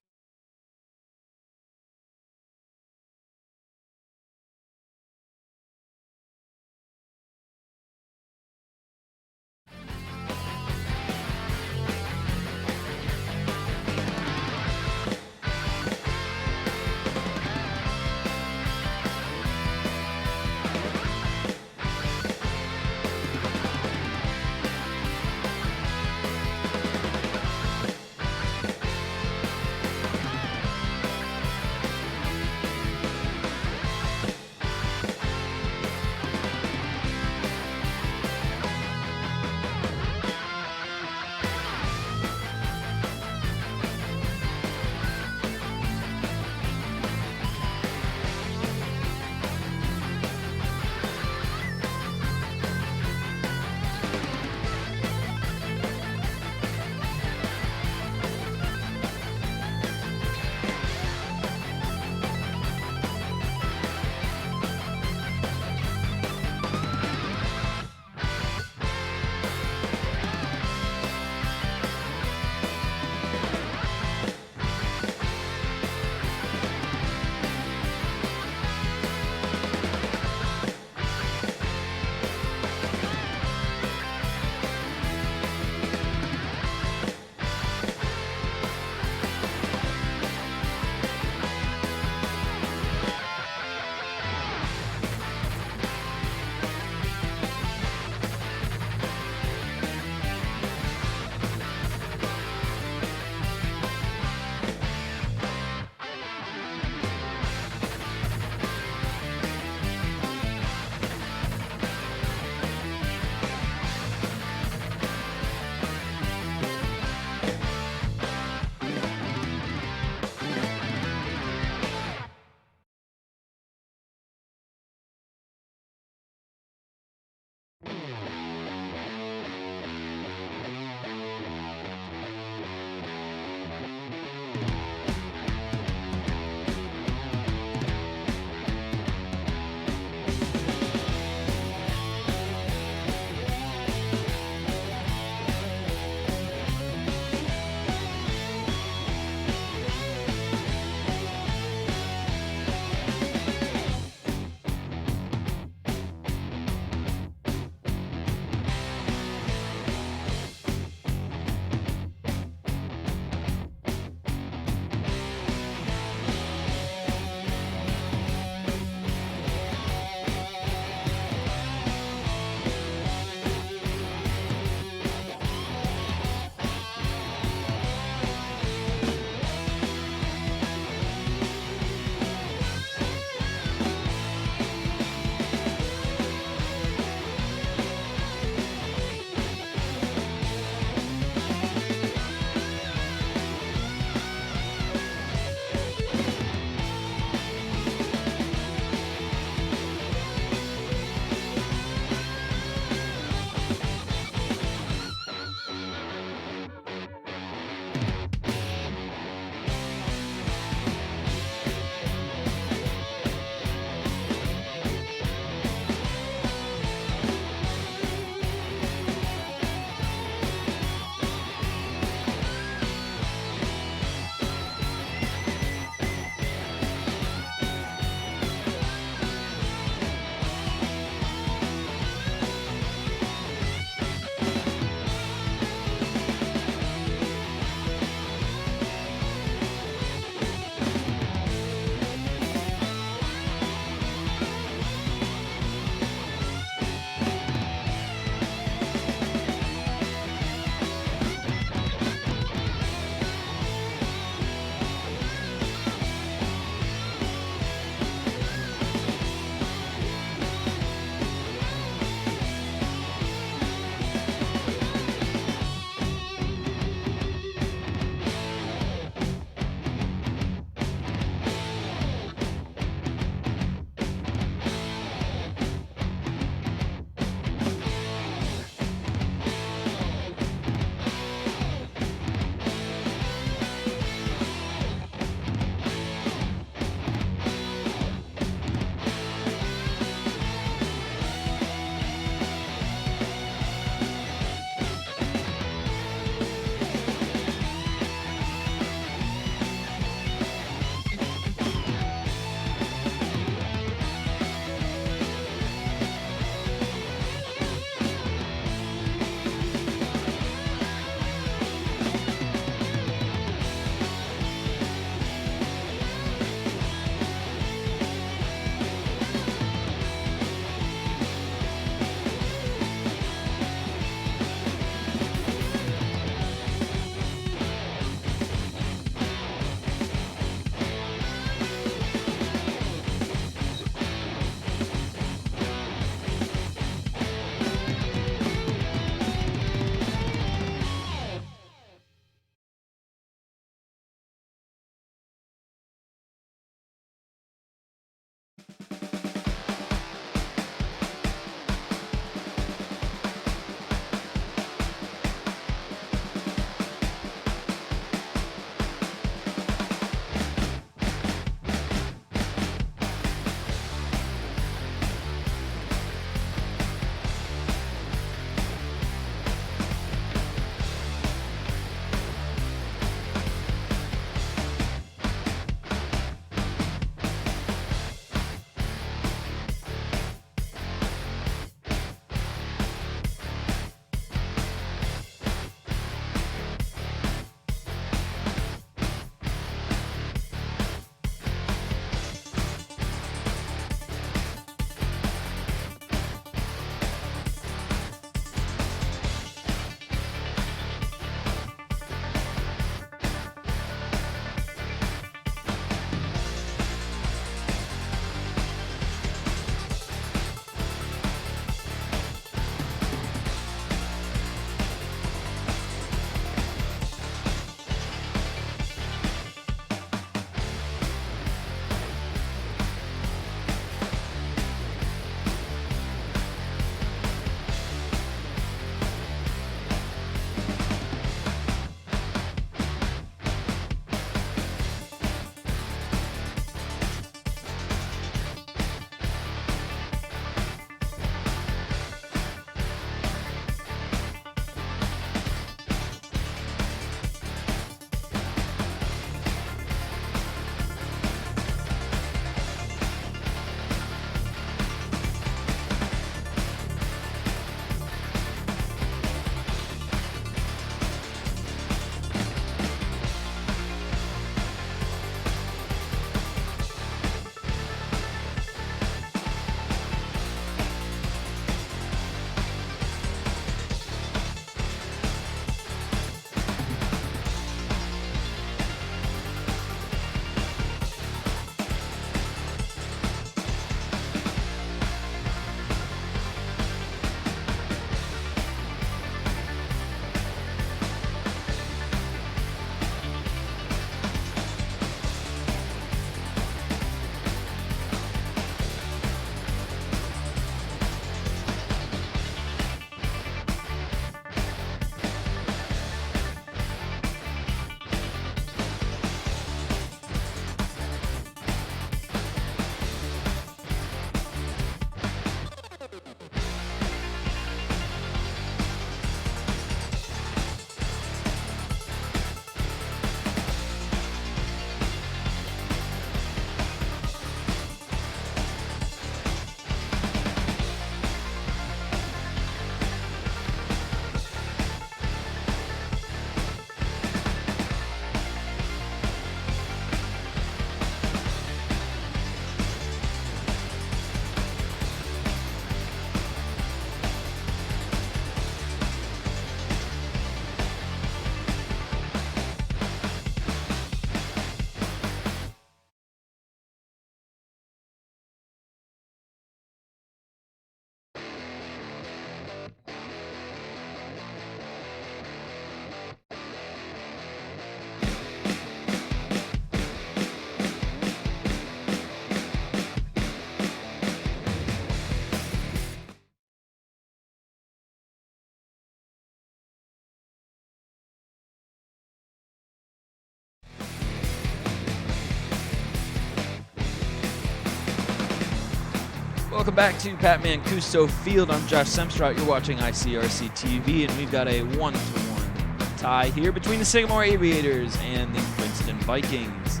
Welcome back to Pat Mancuso Field. I'm Josh Semstrout. You're watching ICRC-TV, and we've got a 1-1 tie here between the Sycamore Aviators and the Princeton Vikings.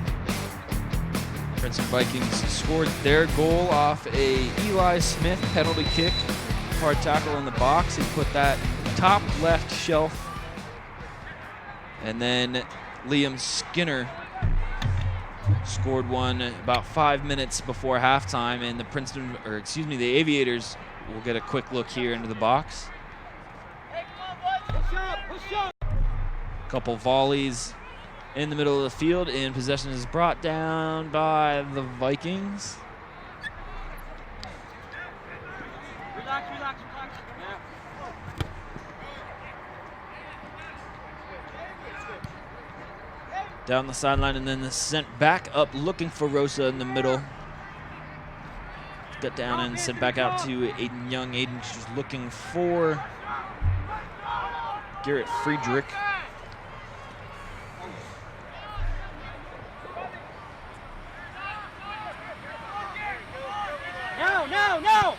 Princeton Vikings scored their goal off a Eli Smith penalty kick, hard tackle in the box. He put that top left shelf, and then Liam Skinner scored one about 5 minutes before halftime, and the Aviators will get a quick look here into the box. Couple volleys in the middle of the field, and possession is brought down by the Vikings. Relax. Down the sideline, and then sent back up looking for Rosa in the middle. Got down and sent back out to Aiden Young. Aiden just looking for Garrett Friedrich. No!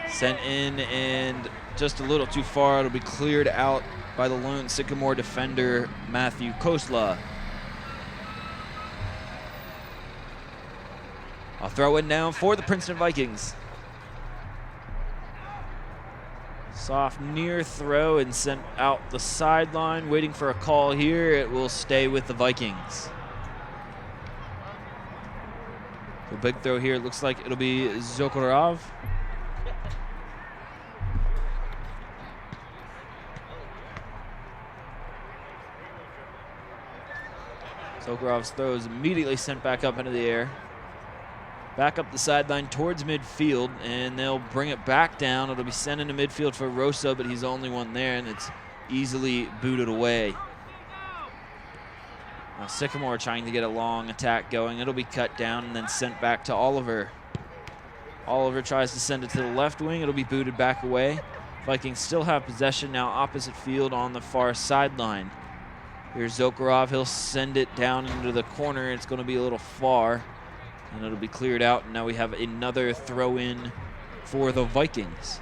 Sent in and just a little too far. It'll be cleared out by the lone Sycamore defender, Matthew Kosla. I'll throw it down for the Princeton Vikings. Soft near throw and sent out the sideline, waiting for a call here. It will stay with the Vikings. The big throw here, it looks like it'll be Zokarov. Zokarov's throw is immediately sent back up into the air. Back up the sideline towards midfield, and they'll bring it back down. It'll be sent into midfield for Rosa, but he's the only one there, and it's easily booted away. Now Sycamore trying to get a long attack going. It'll be cut down and then sent back to Oliver. Oliver tries to send it to the left wing. It'll be booted back away. Vikings still have possession now opposite field on the far sideline. Here's Zokarov. He'll send it down into the corner. It's going to be a little far, and it'll be cleared out. And now we have another throw-in for the Vikings.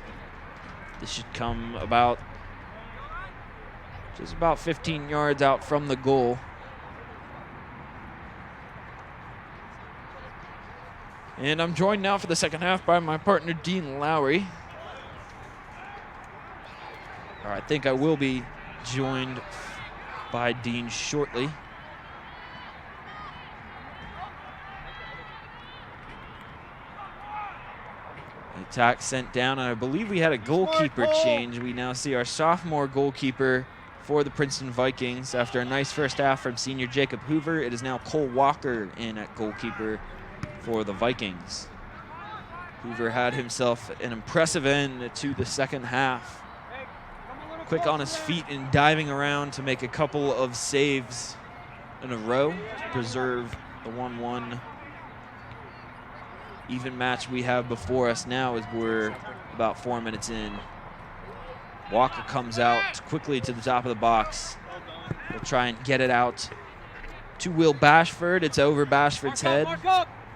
This should come just about 15 yards out from the goal. And I'm joined now for the second half by my partner, Dean Lowry. Or I think I will be joined by Dean shortly. The attack sent down, and I believe we had a goalkeeper change. We now see our sophomore goalkeeper for the Princeton Vikings. After a nice first half from senior Jacob Hoover, it is now Cole Walker in at goalkeeper for the Vikings. Hoover had himself an impressive end to the second half. Quick on his feet and diving around to make a couple of saves in a row to preserve the 1-1 even match we have before us now as we're about 4 minutes in. Walker comes out quickly to the top of the box. He'll try and get it out to Will Bashford. It's over Bashford's head.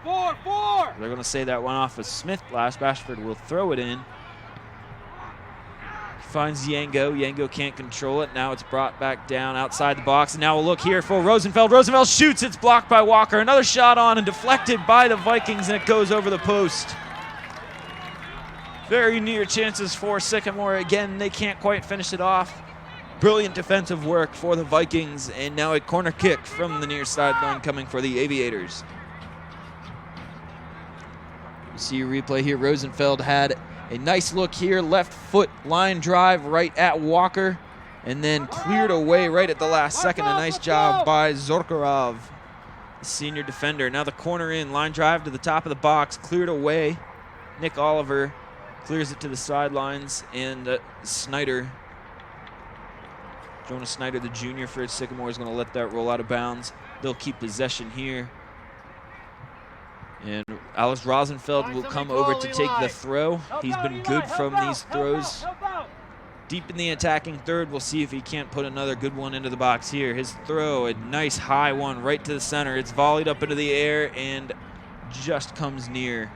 They're going to say that went off a Smith blast. Bashford will throw it in. Finds Yango. Yango can't control it. Now it's brought back down outside the box. And now we'll look here for Rosenfeld. Rosenfeld shoots. It's blocked by Walker. Another shot on and deflected by the Vikings, and it goes over the post. Very near chances for Sycamore. Again, they can't quite finish it off. Brilliant defensive work for the Vikings, and now a corner kick from the near sideline coming for the Aviators. You see a replay here. Rosenfeld had a nice look here, left foot line drive right at Walker, and then cleared away right at the last second. A nice job by Zokarov, the senior defender. Now the corner in, line drive to the top of the box, cleared away. Nick Oliver clears it to the sidelines, and Snyder, Jonas Snyder, the junior for Sycamore, is going to let that roll out of bounds. They'll keep possession here. And Alice Rosenfeld will come over to take the throw. He's been good from these throws. Deep in the attacking third, we'll see if he can't put another good one into the box here. His throw, a nice high one right to the center. It's volleyed up into the air, and just comes near.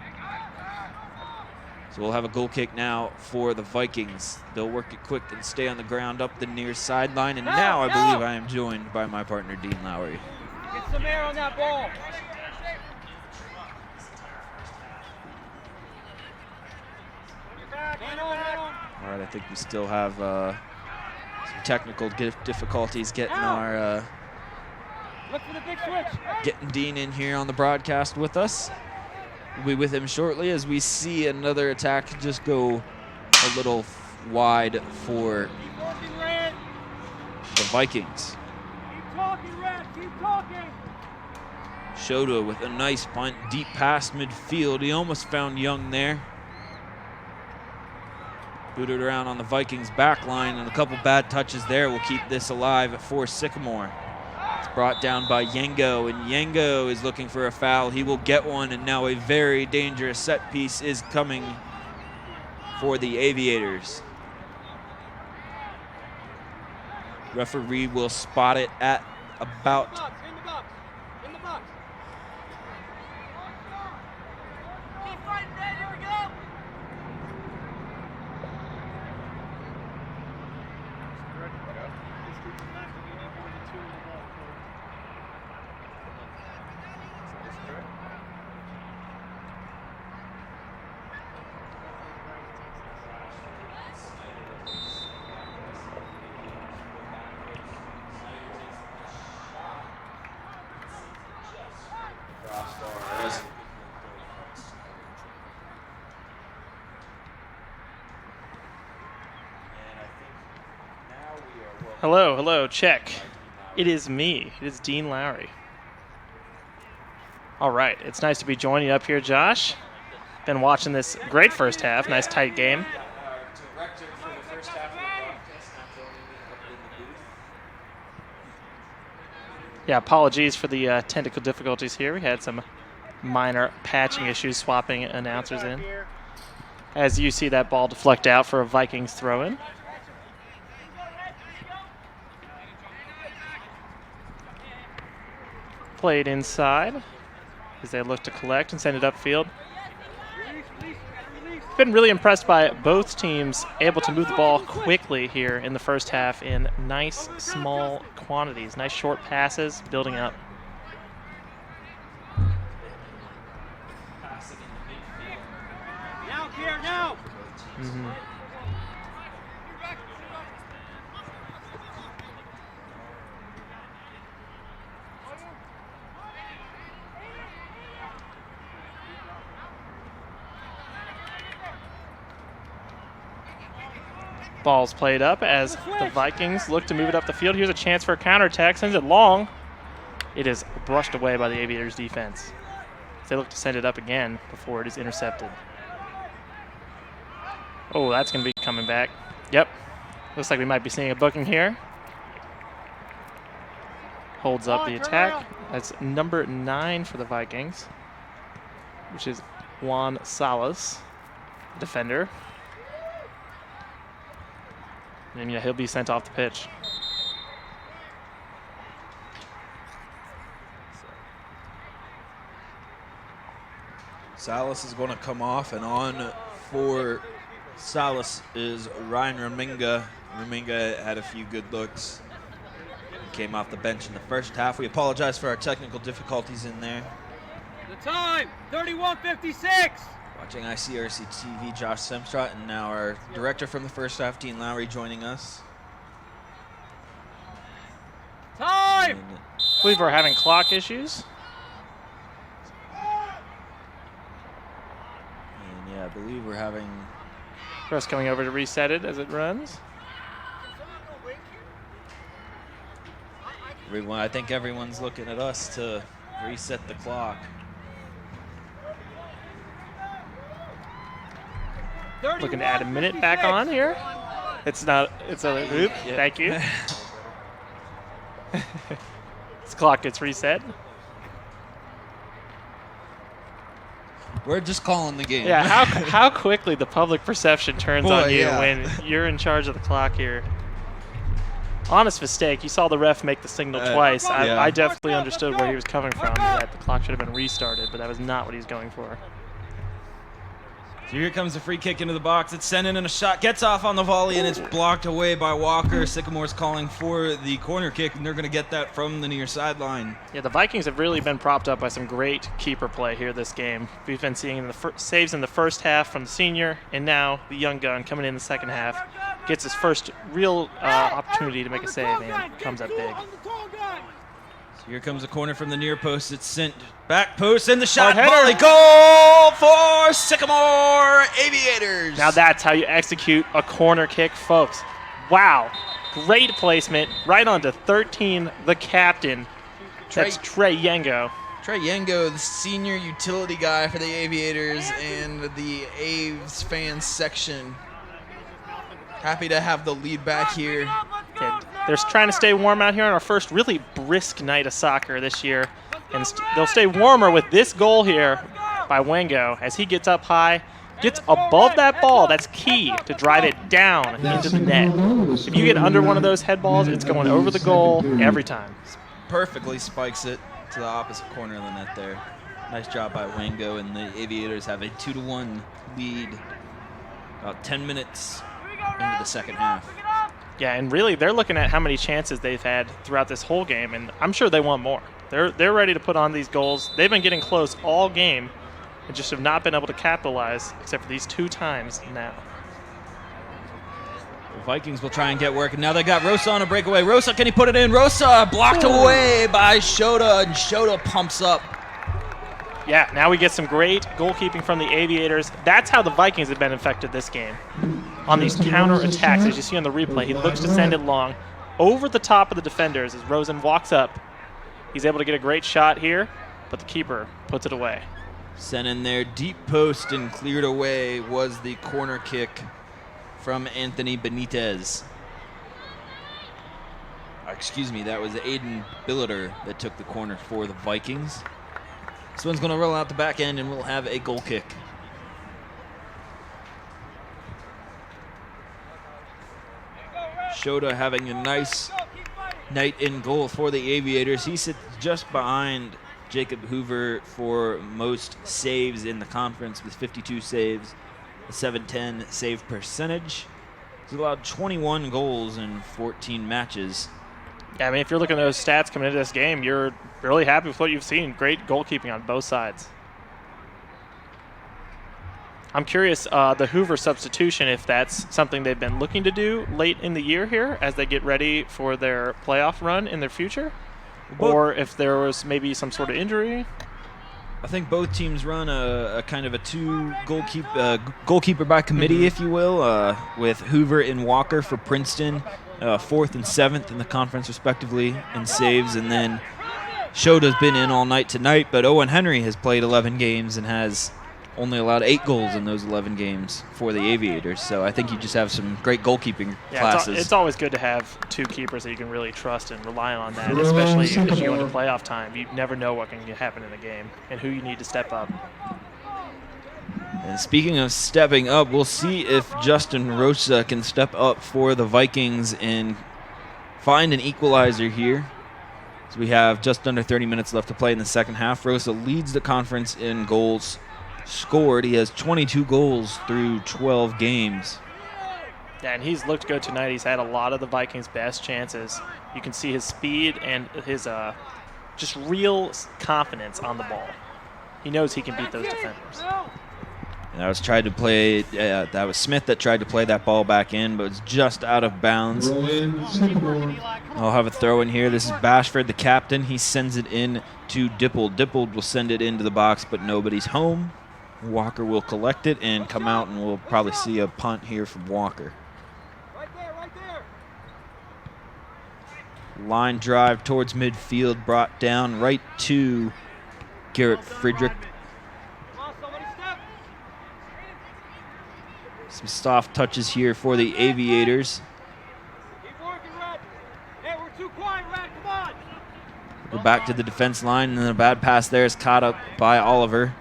So we'll have a goal kick now for the Vikings. They'll work it quick and stay on the ground up the near sideline. And now I believe I am joined by my partner, Dean Lowry. Get some air on that ball. All right, I think we still have some technical difficulties getting our Look for the big switch. getting Dean in here on the broadcast with us. We'll be with him shortly as we see another attack just go a little wide for Keep working, Red. the Vikings. Keep talking, Red. Keep talking. Shota with a nice punt, deep past midfield. He almost found Young there. Booted around on the Vikings back line, and a couple bad touches there will keep this alive for Sycamore. It's brought down by Yengo, and Yengo is looking for a foul. He will get one, and now a very dangerous set piece is coming for the Aviators. Referee will spot it at about In the box. In the box. Keep fighting, Red. Here we go. Hello, hello, check. It is me. It is Dean Lowry. All right, it's nice to be joining you up here, Josh. Been watching this great first half. Nice tight game. Yeah, apologies for the technical difficulties here. We had some minor patching issues swapping announcers in. As you see that ball deflect out for a Vikings throw-in. Played inside as they look to collect and send it upfield. Been really impressed by both teams able to move the ball quickly here in the first half in nice small quantities. Nice short passes building up. Now, Pierre, now. Ball's played up as the Vikings look to move it up the field. Here's a chance for a counterattack. Sends it long. It is brushed away by the Aviators defense. They look to send it up again before it is intercepted. Oh, that's going to be coming back. Yep. Looks like we might be seeing a booking here. Holds up the attack. That's number 9 for the Vikings, which is Juan Salas, defender. And yeah, he'll be sent off the pitch. Salas is going to come off, and on for Salas is Ryan Raminga. Raminga had a few good looks. He came off the bench in the first half. We apologize for our technical difficulties in there. The time, 31:56. Watching ICRC-TV, Josh Semstrott, and now our director from the first half, Dean Lowry, joining us. Time. I believe we're having clock issues. And yeah, I believe we're having... Press coming over to reset it as it runs. I think everyone's looking at us to reset the clock. Looking to add a minute back on here. It's not, it's a, oop, Yeah. Thank you. This clock gets reset. We're just calling the game. Yeah, how quickly the public perception turns Boy, on you yeah. when you're in charge of the clock here. honest mistake. You saw the ref make the signal twice. Yeah. I definitely understood where he was coming from, that the clock should have been restarted, but that was not what he was going for. So here comes the free kick into the box. It's sent in and a shot. Gets off on the volley, and it's blocked away by Walker. Sycamore's calling for the corner kick, and they're going to get that from the near sideline. Yeah, the Vikings have really been propped up by some great keeper play here this game. We've been seeing the saves in the first half from the senior, and now the young gun coming in the second half gets his first real opportunity to make a save and comes up big. So here comes a corner from the near post. It's sent back post, and the shot Hard volley. header. Goal for Sycamore Aviators. Now that's how you execute a corner kick, folks. Wow. Great placement. Right onto 13, the captain. That's Trey Yengo. Trey Yengo, the senior utility guy for the Aviators and the Aves fan section. Happy to have the lead back here. They're trying to stay warm out here on our first really brisk night of soccer this year. And they'll stay warmer with this goal here by Wengo as he gets up high, gets above that ball. That's key to drive it down into the net. If you get under one of those head balls, it's going over the goal every time. Perfectly spikes it to the opposite corner of the net there. Nice job by Wengo, and the Aviators have a 2-1 lead. About 10 minutes into the second half. Yeah, and really they're looking at how many chances they've had throughout this whole game, and I'm sure they want more. They're ready to put on these goals. They've been getting close all game and just have not been able to capitalize except for these 2 times now. The Vikings will try and get work, and now they got Rosa on a breakaway. Rosa, can he put it in? Rosa blocked away by Shota, and Shota pumps up. Yeah, now we get some great goalkeeping from the Aviators. That's how the Vikings have been affected this game. On these counter attacks, as you see on the replay, he looks to send it long over the top of the defenders as Rosen walks up. He's able to get a great shot here, but the keeper puts it away. Sent in there, deep post, and cleared away was the corner kick from Anthony Benitez. Excuse me, that was Aiden Billiter that took the corner for the Vikings. This one's going to roll out the back end, and we'll have a goal kick. Shota having a nice night in goal for the Aviators. He sits just behind Jacob Hoover for most saves in the conference with 52 saves, a 710 save percentage. He's allowed 21 goals in 14 matches. Yeah, I mean, if you're looking at those stats coming into this game, you're really happy with what you've seen. Great goalkeeping on both sides. I'm curious, the Hoover substitution, if that's something they've been looking to do late in the year here as they get ready for their playoff run in their future, or if there was maybe some sort of injury. I think both teams run a kind of a goalkeeper by committee, if you will, with Hoover and Walker for Princeton, 4th and 7th in the conference respectively in saves, and then Shota's been in all night tonight, but Owen Henry has played 11 games and has only allowed 8 goals in those 11 games for the Aviators. So I think you just have some great goalkeeping classes. It's always good to have 2 keepers that you can really trust and rely on that, especially as you go into playoff time. You never know what can happen in a game and who you need to step up. And speaking of stepping up, we'll see if Justin Rosa can step up for the Vikings and find an equalizer here. So we have just under 30 minutes left to play in the second half. Rosa leads the conference in goals scored. He has 22 goals through 12 games. Yeah, and he's looked good tonight. He's had a lot of the Vikings' best chances. You can see his speed and his just real confidence on the ball. He knows he can beat those defenders. And that was Smith that tried to play that ball back in, but it's just out of bounds. I'll have a throw in here. This is Bashford, the captain. He sends it in to Dippold. Dippold will send it into the box, but nobody's home. Walker will collect it and come out, and we'll probably see a punt here from Walker. Right there. Line drive towards midfield, brought down right to Garrett Friedrich. Some soft touches here for the Aviators. Keep working, Red. Hey, we're too quiet, Red. Come on. Go back to the defense line, and then a bad pass there is caught up by Oliver.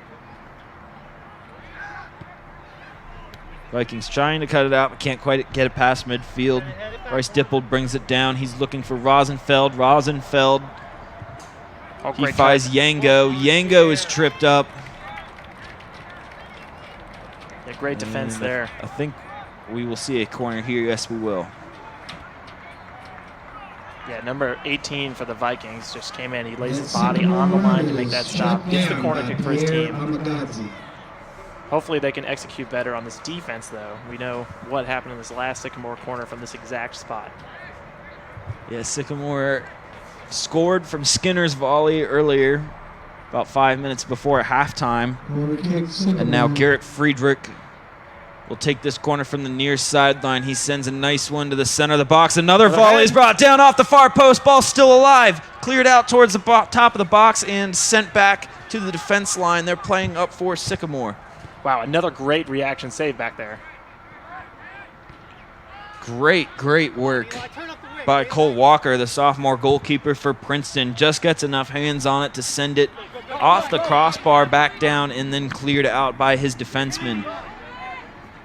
Vikings trying to cut it out, but can't quite get it past midfield. Bryce Dippold brings it down. He's looking for Rosenfeld. Rosenfeld, he finds Yango. Yango is tripped up. Yeah, great defense there. I think we will see a corner here. Yes, we will. Yeah, number 18 for the Vikings just came in. He lays his body on the line to make that stop. Gets the corner kick for his team. Hopefully they can execute better on this defense, though. We know what happened in this last Sycamore corner from this exact spot. Yeah, Sycamore scored from Skinner's volley earlier, about 5 minutes before halftime. And now Garrett Friedrich will take this corner from the near sideline. He sends a nice one to the center of the box. Another volley is brought down off the far post. Ball still alive. Cleared out towards the top of the box and sent back to the defense line. They're playing up for Sycamore. Wow, another great reaction save back there. Great work by Cole Walker, the sophomore goalkeeper for Princeton. Just gets enough hands on it to send it off the crossbar back down and then cleared out by his defenseman.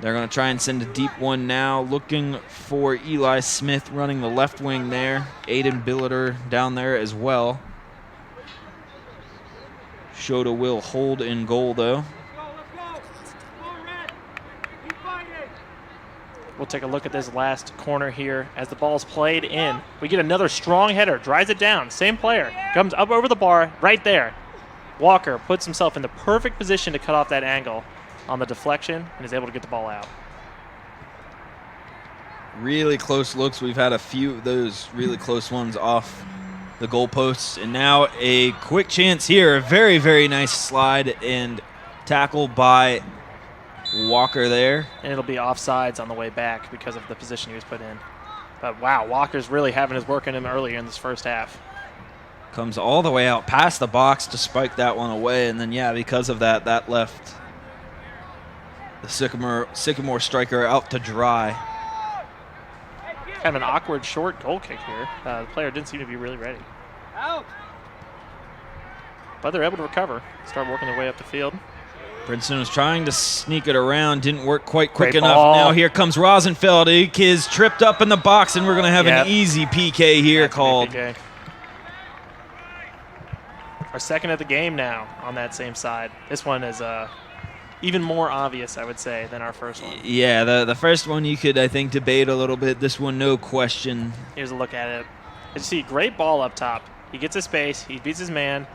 They're going to try and send a deep one now, looking for Eli Smith running the left wing there. Aiden Billiter down there as well. Shota will hold in goal, though. We'll take a look at this last corner here as the ball's played in. We get another strong header, drives it down. Same player, comes up over the bar right there. Walker puts himself in the perfect position to cut off that angle on the deflection and is able to get the ball out. Really close looks. We've had a few of those really close ones off the goalposts. And now a quick chance here. A very nice slide and tackle by Walker there. And it'll be offsides on the way back because of the position he was put in. But wow, Walker's really having his work in him earlier in this first half. Comes all the way out past the box to spike that one away. And then, yeah, because of that, that left the Sycamore striker out to dry. Kind of an awkward short goal kick here. The player didn't seem to be really ready. But they're able to recover, start working their way up the field. Princeton was trying to sneak it around, didn't work quite quick Great enough. ball. Now here comes Rosenfeld. He is tripped up in the box, and we're going to have an easy PK here called. PK. Our second of the game now on that same side. This one is even more obvious, I would say, than our first one. Yeah, the first one you could, I think, debate a little bit. This one, no question. Here's a look at it. You see, great ball up top. He gets his space. He beats his man.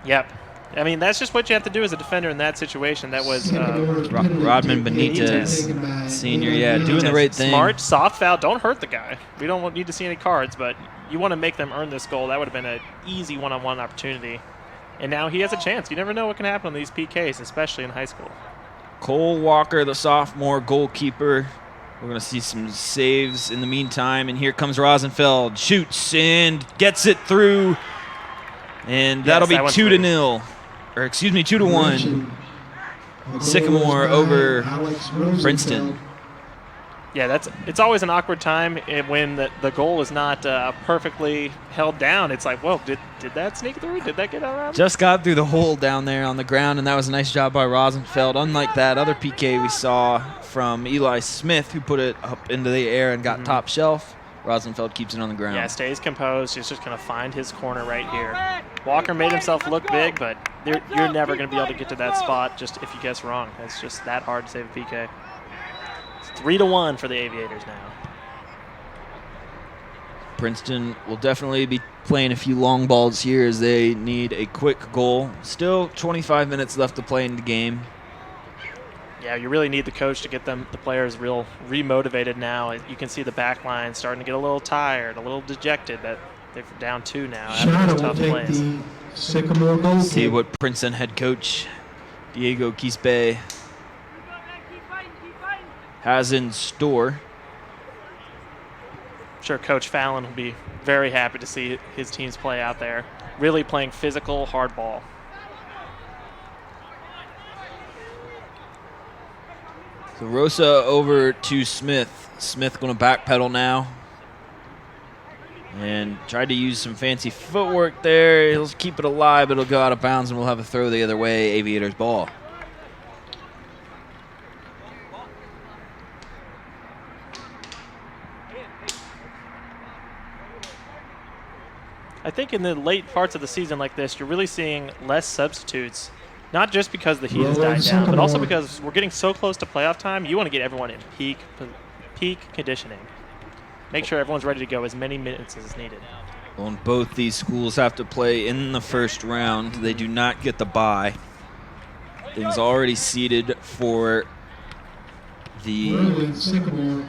Yep. I mean, that's just what you have to do as a defender in that situation. That was Rodman Benitez, senior, yeah, doing the right thing. Smart, soft foul. Don't hurt the guy. We don't need to see any cards, but you want to make them earn this goal. That would have been an easy one-on-one opportunity. And now he has a chance. You never know what can happen on these PKs, especially in high school. Cole Walker, the sophomore goalkeeper. We're going to see some saves in the meantime. And here comes Rosenfeld. Shoots and gets it through. And that'll be 2-0. Or excuse me, 2-1. Sycamore over Princeton. Yeah, it's always an awkward time when the goal is not perfectly held down. It's like, whoa, did that sneak through? Did that get around? Just got through the hole down there on the ground, and that was a nice job by Rosenfeld. Unlike that other PK we saw from Eli Smith, who put it up into the air and got top shelf, Rosenfeld keeps it on the ground. Yeah, stays composed. He's just going to find his corner right here. Walker made himself look big, but you're never going to be able to get to that spot just if you guess wrong. It's just that hard to save a PK. 3-1 for the Aviators now. Princeton will definitely be playing a few long balls here as they need a quick goal. Still 25 minutes left to play in the game. Yeah, you really need the coach to get the players real remotivated now. You can see the back line starting to get a little tired, a little dejected that they're down 2 now after those tough plays. See what Princeton head coach Diego Quispe has in store. I'm sure Coach Fallon will be very happy to see his teams play out there, really playing physical hard ball. So Rosa over to Smith. Smith going to backpedal now. And tried to use some fancy footwork there. He'll keep it alive, but it'll go out of bounds, and we'll have a throw the other way, Aviators ball. I think in the late parts of the season like this, you're really seeing less substitutes. Not just because the heat has died down, but also because we're getting so close to playoff time, you want to get everyone in peak conditioning. Make sure everyone's ready to go as many minutes as needed. Well, and both these schools have to play in the first round. They do not get the bye. Things already seeded for the Sycamore.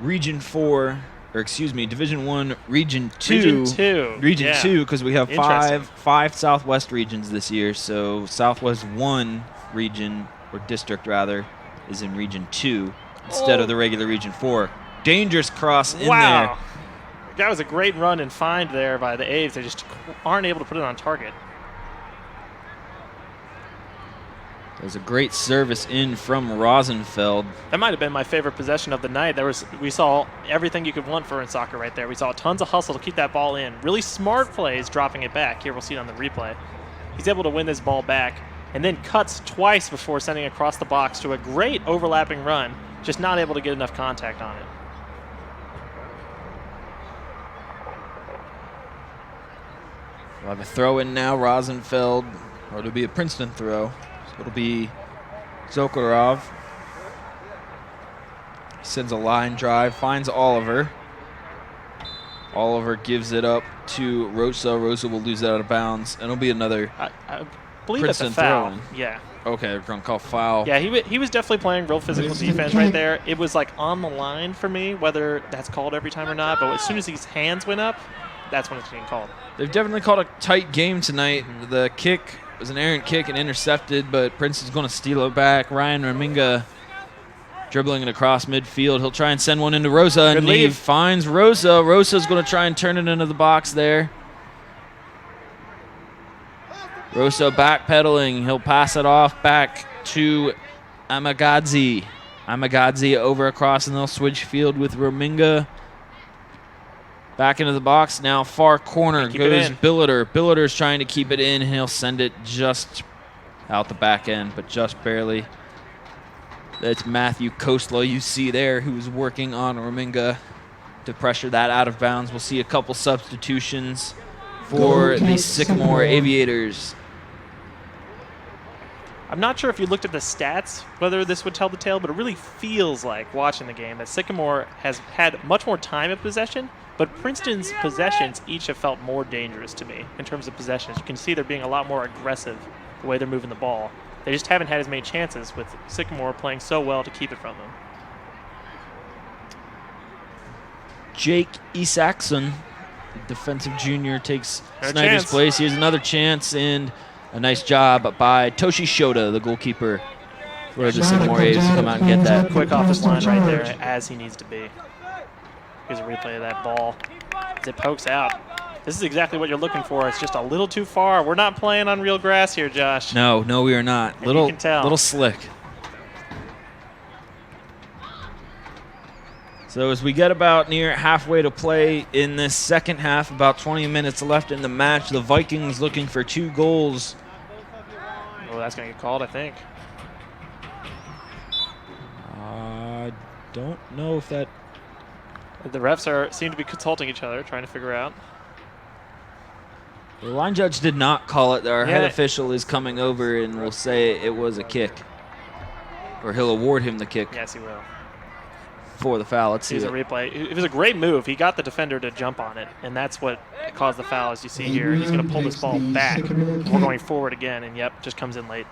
Region 4, or excuse me, Division 1, Region 2. Region 2. Region yeah. 2, because we have Interesting. five Southwest regions this year. So Southwest 1 region, or district rather, is in Region 2 instead of the regular Region 4. Dangerous cross in Wow. there. That was a great run and find there by the Aves. They just aren't able to put it on target. There's a great service in from Rosenfeld. That might have been my favorite possession of the night. We saw everything you could want for in soccer right there. We saw tons of hustle to keep that ball in. Really smart plays dropping it back. Here we'll see it on the replay. He's able to win this ball back and then cuts twice before sending it across the box to a great overlapping run, just not able to get enough contact on it. We'll have a throw in now, Rosenfeld, or it'll be a Princeton throw. So it'll be Zokarov. He sends a line drive, finds Oliver. Oliver gives it up to Rosa. Rosa will lose that out of bounds, and it'll be another I believe Princeton that's a foul. throw-in. Yeah. Okay, we're going to call foul. Yeah, he was definitely playing real physical defense right there. It was like on the line for me, whether that's called every time or not. But as soon as his hands went up, that's when it's getting called. They've definitely called a tight game tonight. The kick was an errant kick and intercepted, but Princeton's going to steal it back. Ryan Raminga dribbling it across midfield. He'll try and send one into Rosa, and he finds Rosa. Rosa's going to try and turn it into the box there. Rosa backpedaling. He'll pass it off back to Amagadze. Amagadze over across, and they'll switch field with Raminga. Back into the box now, far corner goes Billiter. Billiter's trying to keep it in. He'll send it just out the back end, but just barely. That's Matthew Kosla you see there, who's working on Raminga to pressure that out of bounds. We'll see a couple substitutions for the Sycamore Aviators. I'm not sure if you looked at the stats whether this would tell the tale, but it really feels like, watching the game, that Sycamore has had much more time of possession, but Princeton's possessions each have felt more dangerous to me in terms of possessions. You can see they're being a lot more aggressive the way they're moving the ball. They just haven't had as many chances, with Sycamore playing so well to keep it from them. Jake Isaacson, the defensive junior, takes Another Snyder's chance. place. Here's another chance, and a nice job by Toshi Shota, the goalkeeper, for the Sycamore Aves to come out and get that. Quick off his line right there, as he needs to be. Here's a replay of that ball as it pokes out. This is exactly what you're looking for. It's just a little too far. We're not playing on real grass here, Josh. No, we are not. And you can tell. Little slick. So as we get about near halfway to play in this second half, about 20 minutes left in the match, the Vikings looking for 2 goals. Oh, that's going to get called, I think. I don't know if that... The refs seem to be consulting each other, trying to figure out. The line judge did not call it. Our head Yeah. official is coming over and will say it was a kick. Or he'll award him the kick Yes, he will. for the foul. Let's see Here's a it. replay. It was a great move. He got the defender to jump on it, and that's what caused the foul, as you see here. He's going to pull this ball back. We're going forward again, and yep, just comes in late.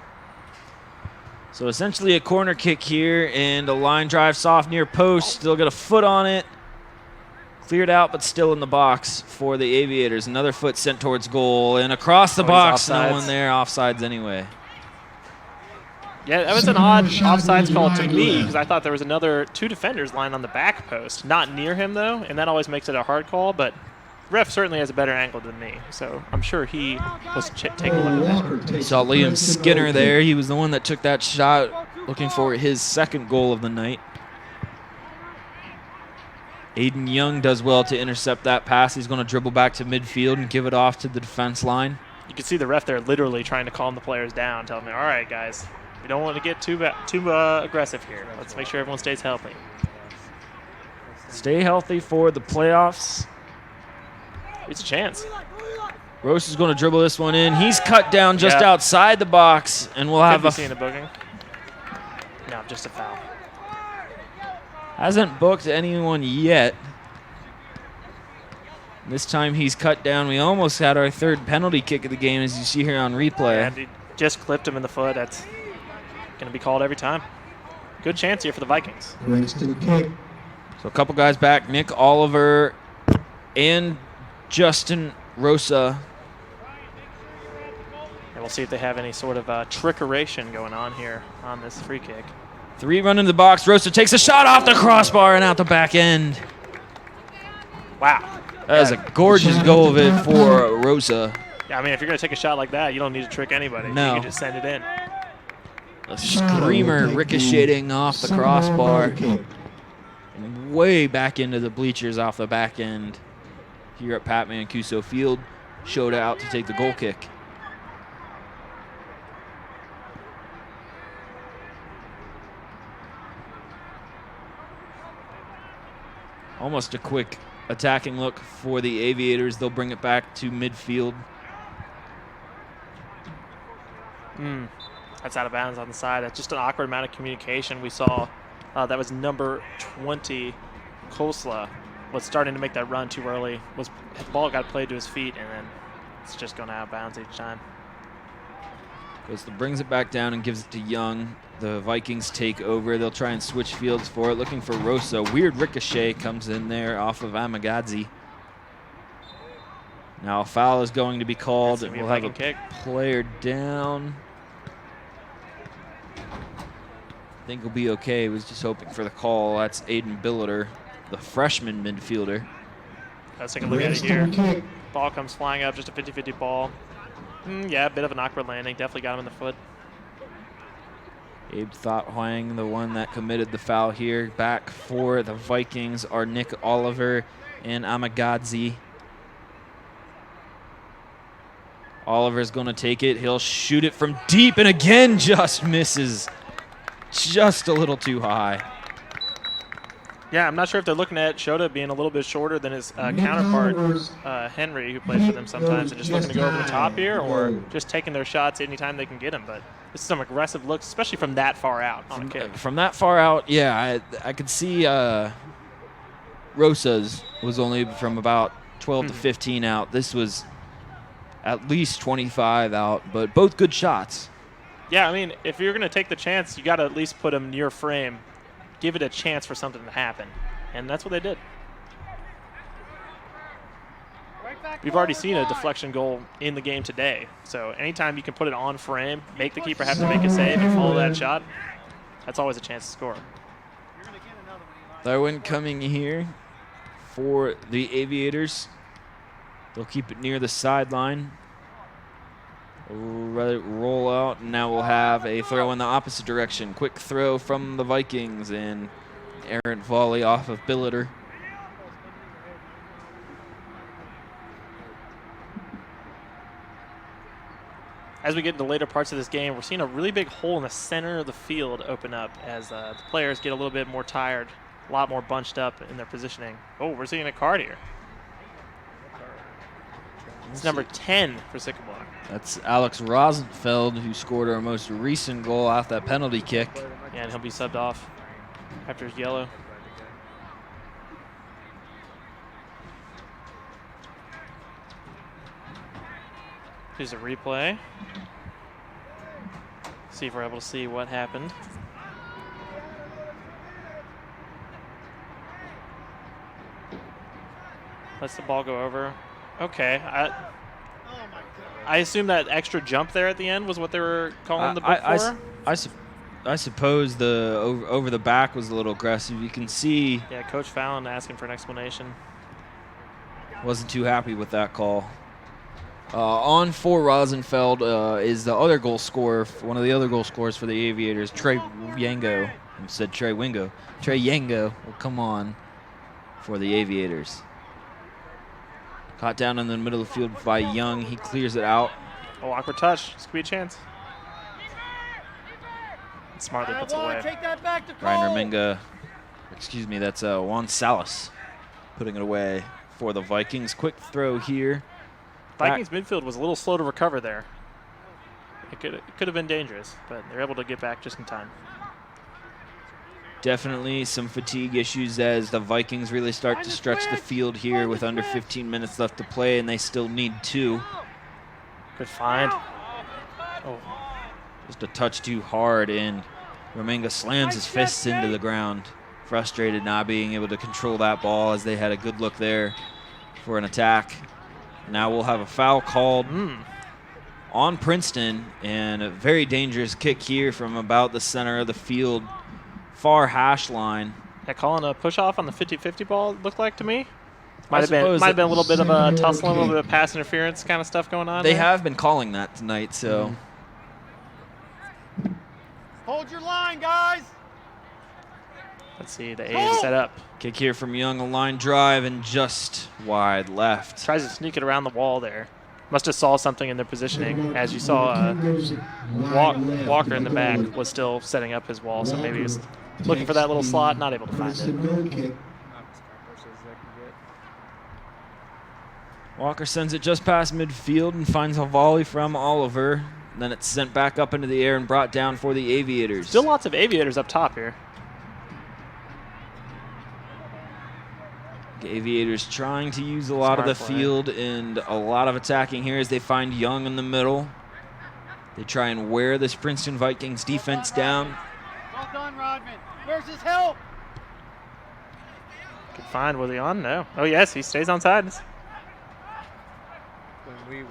So essentially a corner kick here, and a line drive soft near post. Still got a foot on it. Cleared out, but still in the box for the Aviators. Another foot sent towards goal, and across the box, no one there. Offsides anyway. Yeah, that was an odd offsides call to me, because I thought there was another 2 defenders lying on the back post. Not near him, though, and that always makes it a hard call, but ref certainly has a better angle than me, so I'm sure he was taking a look at that. You saw Liam Skinner there. He was the one that took that shot, looking for his second goal of the night. Aiden Young does well to intercept that pass. He's going to dribble back to midfield and give it off to the defense line. You can see the ref there literally trying to calm the players down, telling them, all right, guys, we don't want to get too aggressive here. Let's make sure everyone stays healthy. Stay healthy for the playoffs. It's a chance. Rosa's is going to dribble this one in. He's cut down just outside the box, and we'll have Could be a booking. No, just a foul. Hasn't booked anyone yet. This time he's cut down. We almost had our third penalty kick of the game, as you see here on replay. And he just clipped him in the foot. That's going to be called every time. Good chance here for the Vikings. Princeton kick. So a couple guys back, Nick Oliver and Justin Rosa. And we'll see if they have any sort of trickeration going on here on this free kick. 3 running the box. Rosa takes a shot off the crossbar and out the back end. Wow. That is a gorgeous goal of it for Rosa. Yeah, I mean, if you're going to take a shot like that, you don't need to trick anybody. No. You can just send it in. A screamer ricocheting off the crossbar. Way back into the bleachers off the back end here at Pat Mancuso Field. Showed out to take the goal kick. Almost a quick attacking look for the Aviators. They'll bring it back to midfield. That's out of bounds on the side. That's just an awkward amount of communication we saw. That was number 20, Kosla, was starting to make that run too early. The ball got played to his feet, and then it's just going out of bounds each time. Kosla brings it back down and gives it to Young. The Vikings take over. They'll try and switch fields for it, looking for Rosa. Weird ricochet comes in there off of Amagadzi. Now a foul is going to be called, and we'll have a kick. Player down. I think he'll be okay. Was just hoping for the call. That's Aiden Billiter, the freshman midfielder. Let's take a look at it here. Ball comes flying up, just a 50-50 ball. Yeah, a bit of an awkward landing. Definitely got him in the foot. Abe Thought Huang, the one that committed the foul here. Back for the Vikings are Nick Oliver and Amagadzi. Oliver's going to take it. He'll shoot it from deep, and again just misses. Just a little too high. Yeah, I'm not sure if they're looking at Shota being a little bit shorter than his counterpart, Henry, who plays for them sometimes, and just looking to go over the top here, or just taking their shots anytime they can get them. But this is some aggressive looks, especially from that far out on a kick. From that far out, yeah, I could see Rosa's was only from about 12 to 15 out. This was at least 25 out, but both good shots. Yeah, I mean, if you're going to take the chance, you got to at least put them near frame. Give it a chance for something to happen. And that's what they did. We've already seen a deflection goal in the game today. So anytime you can put it on frame, make the keeper have to make a save and follow that shot, that's always a chance to score. Throw-in coming here for the Aviators. They'll keep it near the sideline. Roll out, and now we'll have a throw in the opposite direction. Quick throw from the Vikings, and errant volley off of Billiter. As we get into later parts of this game, we're seeing a really big hole in the center of the field open up as the players get a little bit more tired, a lot more bunched up in their positioning. Oh, we're seeing a card here. It's number 10 for Sycamore. That's Alex Rosenfeld, who scored our most recent goal off that penalty kick. Yeah, and he'll be subbed off after his yellow. Here's a replay. See if we're able to see what happened. Lets the ball go over. Okay. I assume that extra jump there at the end was what they were calling the book for? I suppose the over the back was a little aggressive. You can see. Yeah, Coach Fallon asking for an explanation. Wasn't too happy with that call. On for Rosenfeld is the other goal scorer, one of the other goal scorers for the Aviators, Trey Yango. I said Trey Wingo. Trey Yango will come on for the Aviators. Caught down in the middle of the field by Young. He clears it out. Oh, awkward touch. This could be a chance. Smartly puts it away. Reiner Minga, excuse me, that's Juan Salas putting it away for the Vikings. Quick throw here Vikings midfield was a little slow to recover there. It could have been dangerous, but they're able to get back just in time. Definitely some fatigue issues as the Vikings really start to stretch the field here with under 15 minutes left to play, and they still need 2. Good find. Oh, just a touch too hard, and Romenga slams his fists into the ground, frustrated not being able to control that ball as they had a good look there for an attack. Now we'll have a foul called on Princeton, and a very dangerous kick here from about the center of the field, far hash line. Yeah, calling a push off on the 50-50 ball, it looked like to me. Might have been a little bit of a tussle, a little bit of pass interference kind of stuff going on. They there. have been calling that tonight, so. Hold your line, guys. Let's see, the Aves set up. Kick here from Young, a line drive and just wide left. Tries to sneak it around the wall there. Must have saw something in their positioning. As you saw, Walker in the back was still setting up his wall, so maybe he was looking for that little slot, not able to find it. Walker sends it just past midfield and finds a volley from Oliver. Then it's sent back up into the air and brought down for the Aviators. Still lots of Aviators up top here. Aviators trying to use a lot of the field and a lot of attacking here as they find Young in the middle. They try and wear this Princeton Vikings defense down. Well done, Rodman. Where's his help? Good find. Was he on? No. Oh, yes, he stays on sides. When we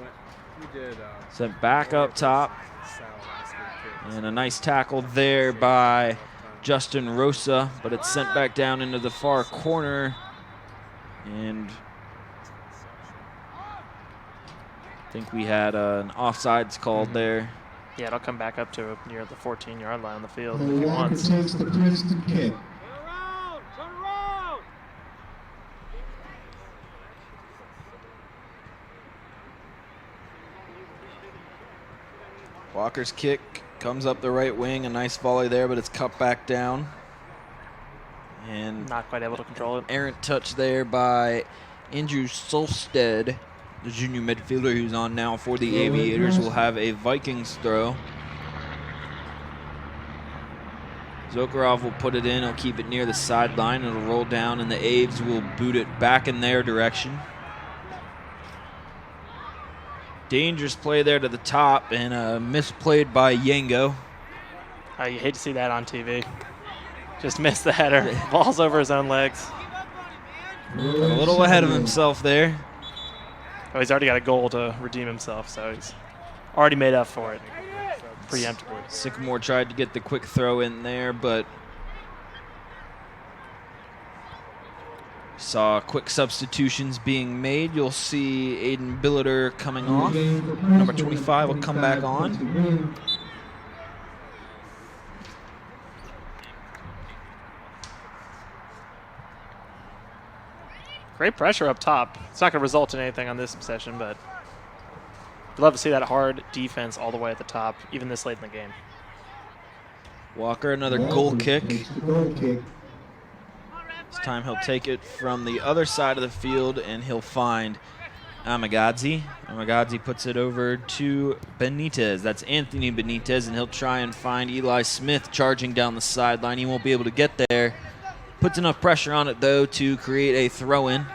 did. Sent back up top. And a nice tackle there by Justin Rosa, but it's sent back down into the far corner. And I think we had an offsides called there. Yeah, it'll come back up to near the 14-yard line on the field The if he Walker wants. takes the Princeton kick. Walker's kick comes up the right wing, a nice volley there, but it's cut back down. And not quite able to control it. Errant touch there by Andrew Solstead, the junior midfielder who's on now for the Aviators, will have a Vikings throw. Zokarov will put it in. He'll keep it near the sideline. It'll roll down, and the Aves will boot it back in their direction. Dangerous play there to the top, and misplayed by Yango. You hate to see that on TV. Just missed the header. Ball's over his own legs. A little ahead of himself there. Oh, he's already got a goal to redeem himself, so he's already made up for it preemptively. Sycamore tried to get the quick throw in there, but saw quick substitutions being made. You'll see Aiden Billiter coming off. Number 25 will come back on. Great pressure up top. It's not going to result in anything on this session, but we'd love to see that hard defense all the way at the top, even this late in the game. Walker, another goal kick. This time he'll take it from the other side of the field, and he'll find Amagadzi. Amagadzi puts it over to Benitez. That's Anthony Benitez, and he'll try and find Eli Smith charging down the sideline. He won't be able to get there. Puts enough pressure on it, though, to create a throw-in.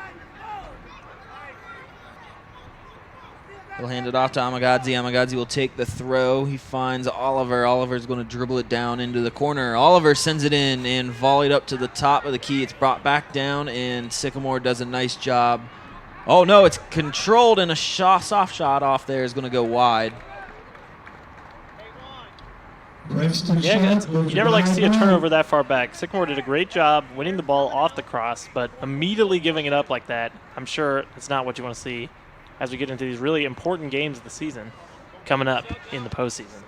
He'll hand it off to Amagadzi. Amagadzi will take the throw. He finds Oliver. Oliver's going to dribble it down into the corner. Oliver sends it in and volleyed up to the top of the key. It's brought back down, and Sycamore does a nice job. Oh, no, it's controlled, and a soft shot off there is going to go wide. Yeah, you never like to see a turnover that far back. Sycamore did a great job winning the ball off the cross, but immediately giving it up like that, I'm sure it's not what you want to see as we get into these really important games of the season coming up in the postseason.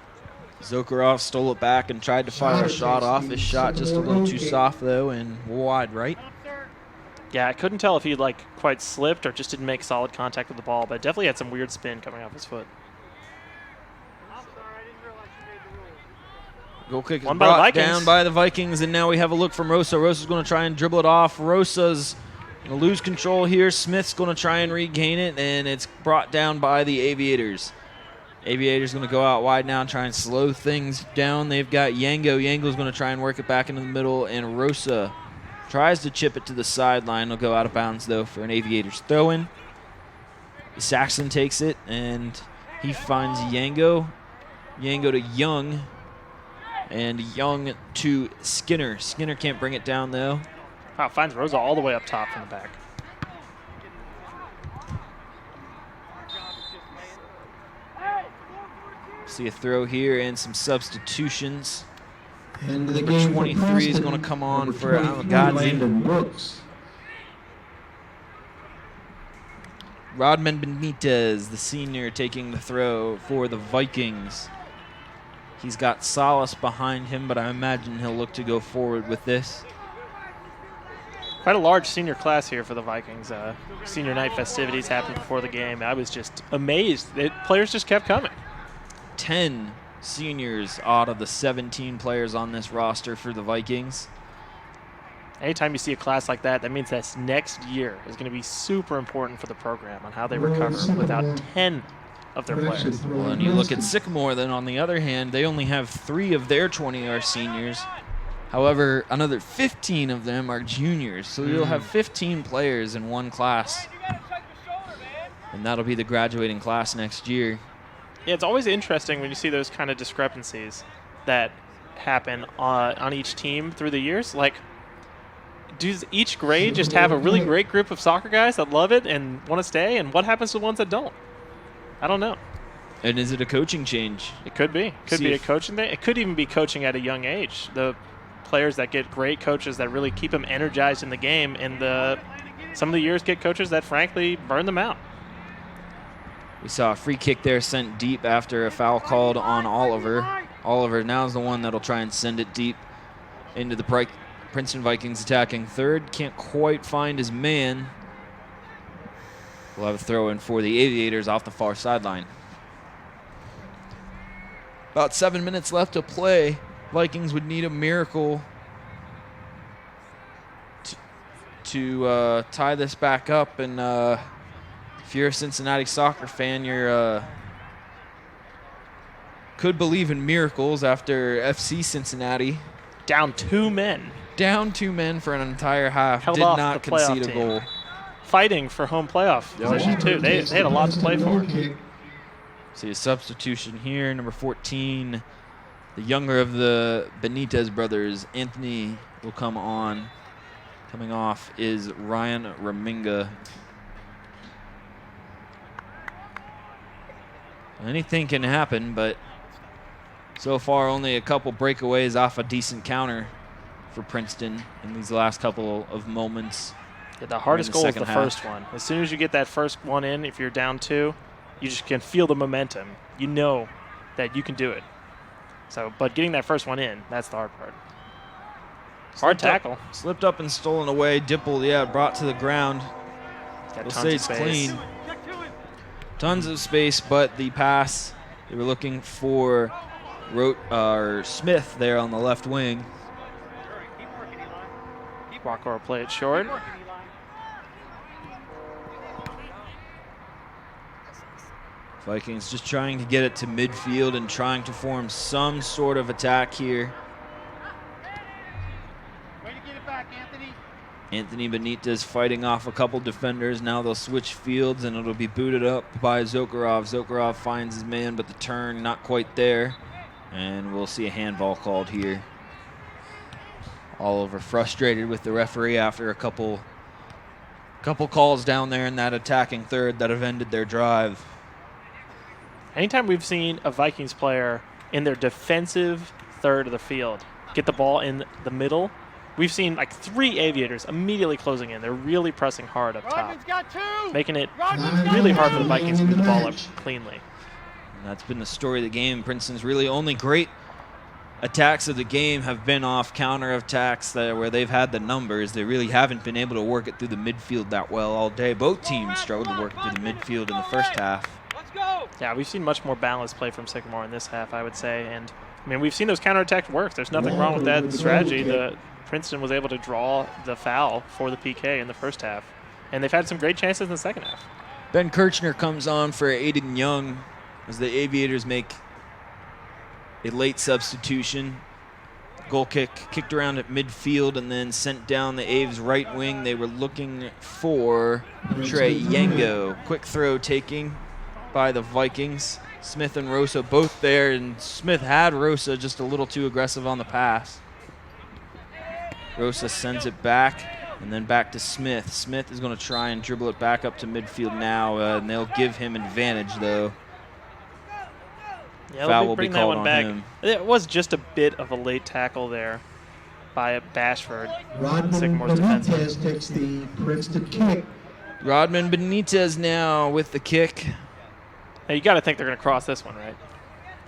Zokarov stole it back and tried to fire a shot off. His shot just a little too soft, though, and wide right. Yeah, I couldn't tell if he quite slipped or just didn't make solid contact with the ball, but definitely had some weird spin coming off his foot. Goal kick is brought down by the Vikings, and now we have a look from Rosa. Rosa's going to try and dribble it off. Rosa's Gonna lose control here. Smith's going to try and regain it, and it's brought down by the Aviators. Aviators going to go out wide now and try and slow things down. They've got Yango. Yango's going to try and work it back into the middle, and Rosa tries to chip it to the sideline. It'll go out of bounds, though, for an Aviators throw-in. Saxon takes it, and he finds Yango. Yango to Young, and Young to Skinner. Skinner can't bring it down, though. Wow, finds Rosa all the way up top from the back. See a throw here and some substitutions. End of the Number game 23 is going to come on for Landon Brooks. Rodman Benitez, the senior, taking the throw for the Vikings. He's got Salas behind him, but I imagine he'll look to go forward with this. Quite a large senior class here for the Vikings. Senior night festivities happened before the game. I was just amazed. Players just kept coming. 10 seniors out of the 17 players on this roster for the Vikings. Anytime you see a class like that, that means that next year is going to be super important for the program on how they recover without 10 of their players. Well, and you look at Sycamore, then on the other hand, they only have 3 of their 20 are seniors. However, another 15 of them are juniors, so you'll have 15 players in one class. And that'll be the graduating class next year. Yeah, it's always interesting when you see those kind of discrepancies that happen on each team through the years. Like, does each grade just have a really great group of soccer guys that love it and want to stay? And what happens to the ones that don't? I don't know. And is it a coaching change? It could be. Could be a coaching thing. It could even be coaching at a young age. The players that get great coaches that really keep them energized in the game, and some of the years get coaches that, frankly, burn them out. We saw a free kick there sent deep after a foul called on Oliver. Oliver now is the one that'll try and send it deep into the Princeton Vikings attacking third. Can't quite find his man. We'll have a throw in for the Aviators off the far sideline. About 7 minutes left to play. Vikings would need a miracle to tie this back up, and if you're a Cincinnati soccer fan, you could believe in miracles after FC Cincinnati. Down 2 men. Down 2 men for an entire half. Held did off not the playoff concede a team. goal. Fighting for home playoff position, too. They had a lot to play for. See a substitution here. Number 14, the younger of the Benitez brothers, Anthony, will come on. Coming off is Ryan Raminga. Anything can happen, but so far only a couple breakaways off a decent counter for Princeton in these last couple of moments. Yeah, the hardest goal is the half. first one. As soon as you get that first one in, if you're down 2, you just can feel the momentum. You know that you can do it. So, but getting that first one in, that's the hard part. Hard tackle. Slipped up and stolen away. Dipple, brought to the ground. Got We'll tons say of it's space. clean. Tons of space, but the pass, they were looking for Smith there on the left wing. Walker will play it short. Vikings just trying to get it to midfield and trying to form some sort of attack here. Way to get it back, Anthony. Anthony Benitez fighting off a couple defenders. Now they'll switch fields, and it'll be booted up by Zokarov. Zokarov finds his man, but the turn not quite there. And we'll see a handball called here. Oliver frustrated with the referee after a couple calls down there in that attacking third that have ended their drive. Anytime we've seen a Vikings player in their defensive third of the field get the ball in the middle, we've seen like 3 Aviators immediately closing in. They're really pressing hard up top, Rodman's got 2. making it Rodman's got really 2. hard for the Vikings to move the ball up cleanly. And that's been the story of the game. Princeton's really only great attacks of the game have been off counter-attacks where they've had the numbers. They really haven't been able to work it through the midfield that well all day. Both teams struggled to work it through the midfield in the first half. Yeah, we've seen much more balanced play from Sycamore in this half, I would say. And, I mean, we've seen those counterattacks work. There's nothing wrong with that strategy. The Princeton was able to draw the foul for the PK in the first half. And they've had some great chances in the second half. Ben Kirchner comes on for Aiden Young as the Aviators make a late substitution. Goal kicked around at midfield and then sent down the Aves right wing. They were looking for Trey Yengo. Quick throw taking by the Vikings. Smith and Rosa both there, and Smith had Rosa just a little too aggressive on the pass. Rosa sends it back and then back to Smith. Smith is going to try and dribble it back up to midfield now, and they'll give him advantage though. Yeah, Foul will be bring that called one on back. him. It was just a bit of a late tackle there by Bashford. Rodman Sycamore's defenseman. Benitez takes the Princeton kick. Rodman Benitez now with the kick. Now you got to think they're going to cross this one, right?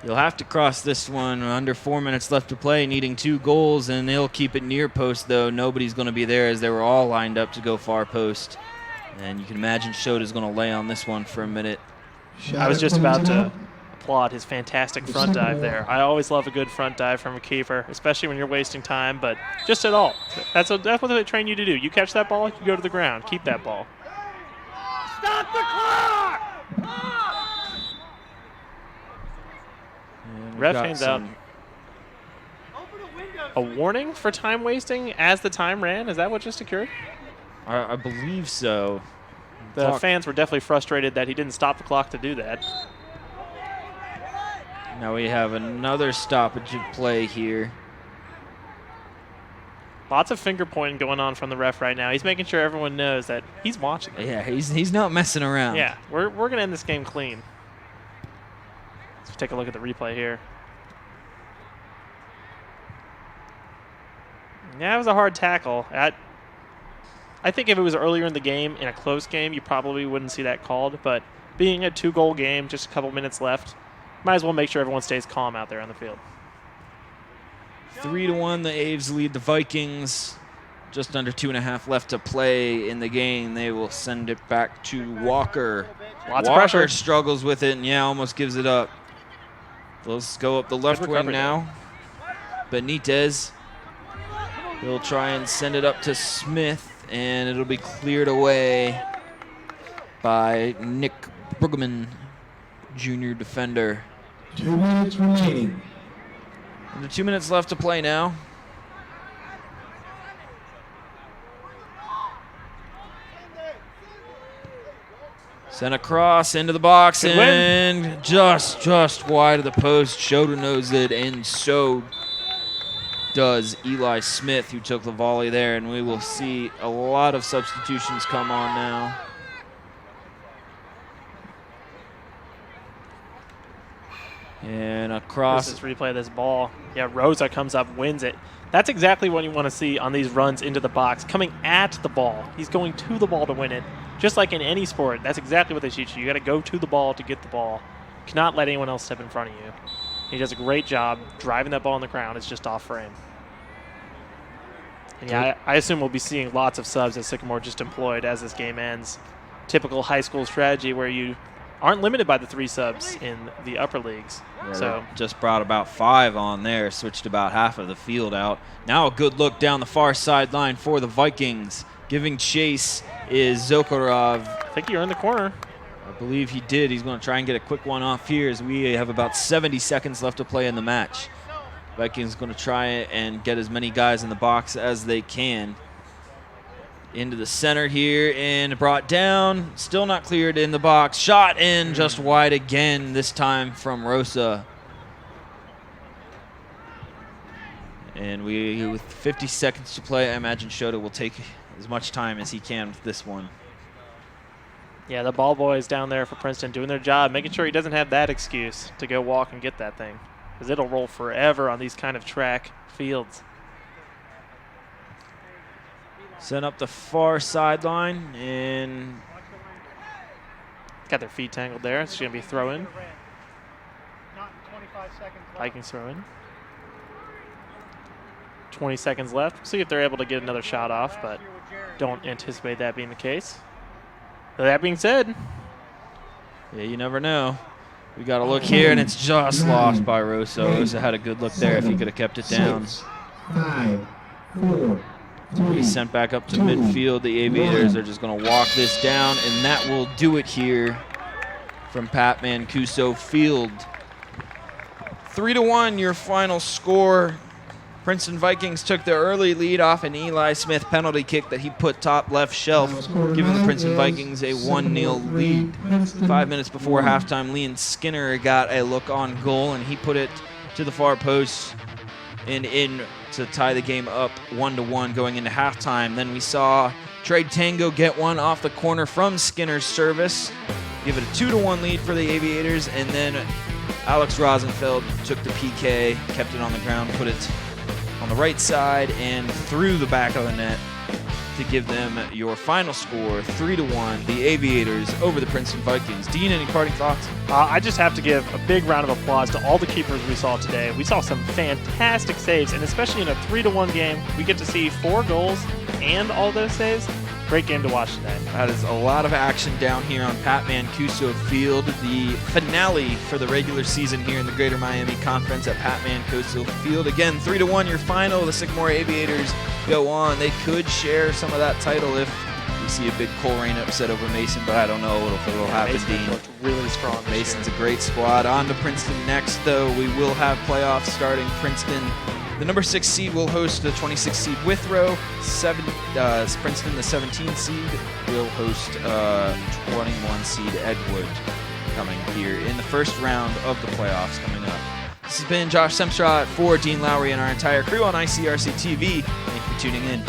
You'll have to cross this one. Under 4 minutes left to play, needing 2 goals, and they'll keep it near post, though. Nobody's going to be there as they were all lined up to go far post. And you can imagine Shota's going to lay on this one for a minute. I was just about to applaud his fantastic front dive there. I always love a good front dive from a keeper, especially when you're wasting time, but just at all. That's what they train you to do. You catch that ball, you go to the ground. Keep that ball. Stop the clock! Ref hands out a warning for time wasting as the time ran. Is that what just occurred? I believe so. The fans were definitely frustrated that he didn't stop the clock to do that. Now we have another stoppage of play here. Lots of finger pointing going on from the ref right now. He's making sure everyone knows that he's watching them. Yeah, he's not messing around. Yeah, we're going to end this game clean. Let's take a look at the replay here. Yeah, it was a hard tackle. I think if it was earlier in the game, in a close game, you probably wouldn't see that called. But being a 2-goal game, just a couple minutes left, might as well make sure everyone stays calm out there on the field. 3-1, the Aves lead the Vikings. Just under 2.5 left to play in the game. They will send it back to Walker. Lots of Walker pressure. struggles with it and, yeah, almost gives it up. Let's go up the left wing now. Benitez. He'll try and send it up to Smith, and it'll be cleared away by Nick Bruggeman, junior defender. 2 minutes remaining. Under 2 minutes left to play now. Sent across into the box, Good and win. just wide of the post. Shota knows it, and so does Eli Smith, who took the volley there, and we will see a lot of substitutions come on now. And across. Let's just replay this ball. Yeah, Rosa comes up, wins it. That's exactly what you want to see on these runs into the box, coming at the ball. He's going to the ball to win it. Just like in any sport, that's exactly what they teach you. You got to go to the ball to get the ball. You cannot let anyone else step in front of you. He does a great job driving that ball on the ground. It's just off frame. And yeah, I assume we'll be seeing lots of subs as Sycamore just employed as this game ends. Typical high school strategy where you aren't limited by the 3 subs in the upper leagues. Yeah, so just brought about 5 on there, switched about half of the field out. Now a good look down the far sideline for the Vikings. Giving chase is Zokarov. I think you're in the corner. I believe he did. He's going to try and get a quick one off here as we have about 70 seconds left to play in the match. Vikings going to try and get as many guys in the box as they can. Into the center here and brought down. Still not cleared in the box. Shot in just wide again, this time from Rosa. And we, with 50 seconds to play, I imagine Shota will take as much time as he can with this one. Yeah, the ball boys down there for Princeton doing their job, making sure he doesn't have that excuse to go walk and get that thing, because it'll roll forever on these kind of track fields. Sent up the far sideline and got their feet tangled there. It's going to be a throw in. Not 25 seconds left. Vikings throw in. 20 seconds left. See if they're able to get another shot off, but don't anticipate that being the case. That being said, yeah, you never know. We got to look here, and it's just lost by Rosa. Rosa had a good look there if he could have kept it down. 6, 5, 4, 3, He's sent back up to midfield. The Aviators are just going to walk this down, and that will do it here from Pat Mancuso Field. 3-1, your final score. Princeton Vikings took the early lead off an Eli Smith penalty kick that he put top left shelf, giving the Princeton Vikings a 1-0 lead. 5 minutes before halftime, Liam Skinner got a look on goal, and he put it to the far post and in to tie the game up 1-1 going into halftime. Then we saw Trey Tango get one off the corner from Skinner's service, give it a 2-1 lead for the Aviators, and then Alex Rosenfeld took the PK, kept it on the ground, put it on the right side and through the back of the net to give them your final score, 3-1, the Aviators over the Princeton Vikings. Dean, any parting thoughts? I just have to give a big round of applause to all the keepers we saw today. We saw some fantastic saves, and especially in a 3-1 game, we get to see 4 goals and all those saves. Great game to watch today. That is a lot of action down here on Pat Mancuso Field. The finale for the regular season here in the Greater Miami Conference at Pat Mancuso Field. Again, 3-1 your final. The Sycamore Aviators go on. They could share some of that title if we see a big Coleraine upset over Mason, but I don't know if it'll happen, Mason Dean. looked really strong. Mason's a great squad. On to Princeton next, though. We will have playoffs starting. Princeton, the number 6 seed, will host the 26 seed Withrow. Princeton, the 17 seed, will host 21 seed Edgewood coming here in the first round of the playoffs coming up. This has been Josh Semstraw for Dean Lowry and our entire crew on ICRC-TV. Thank you for tuning in.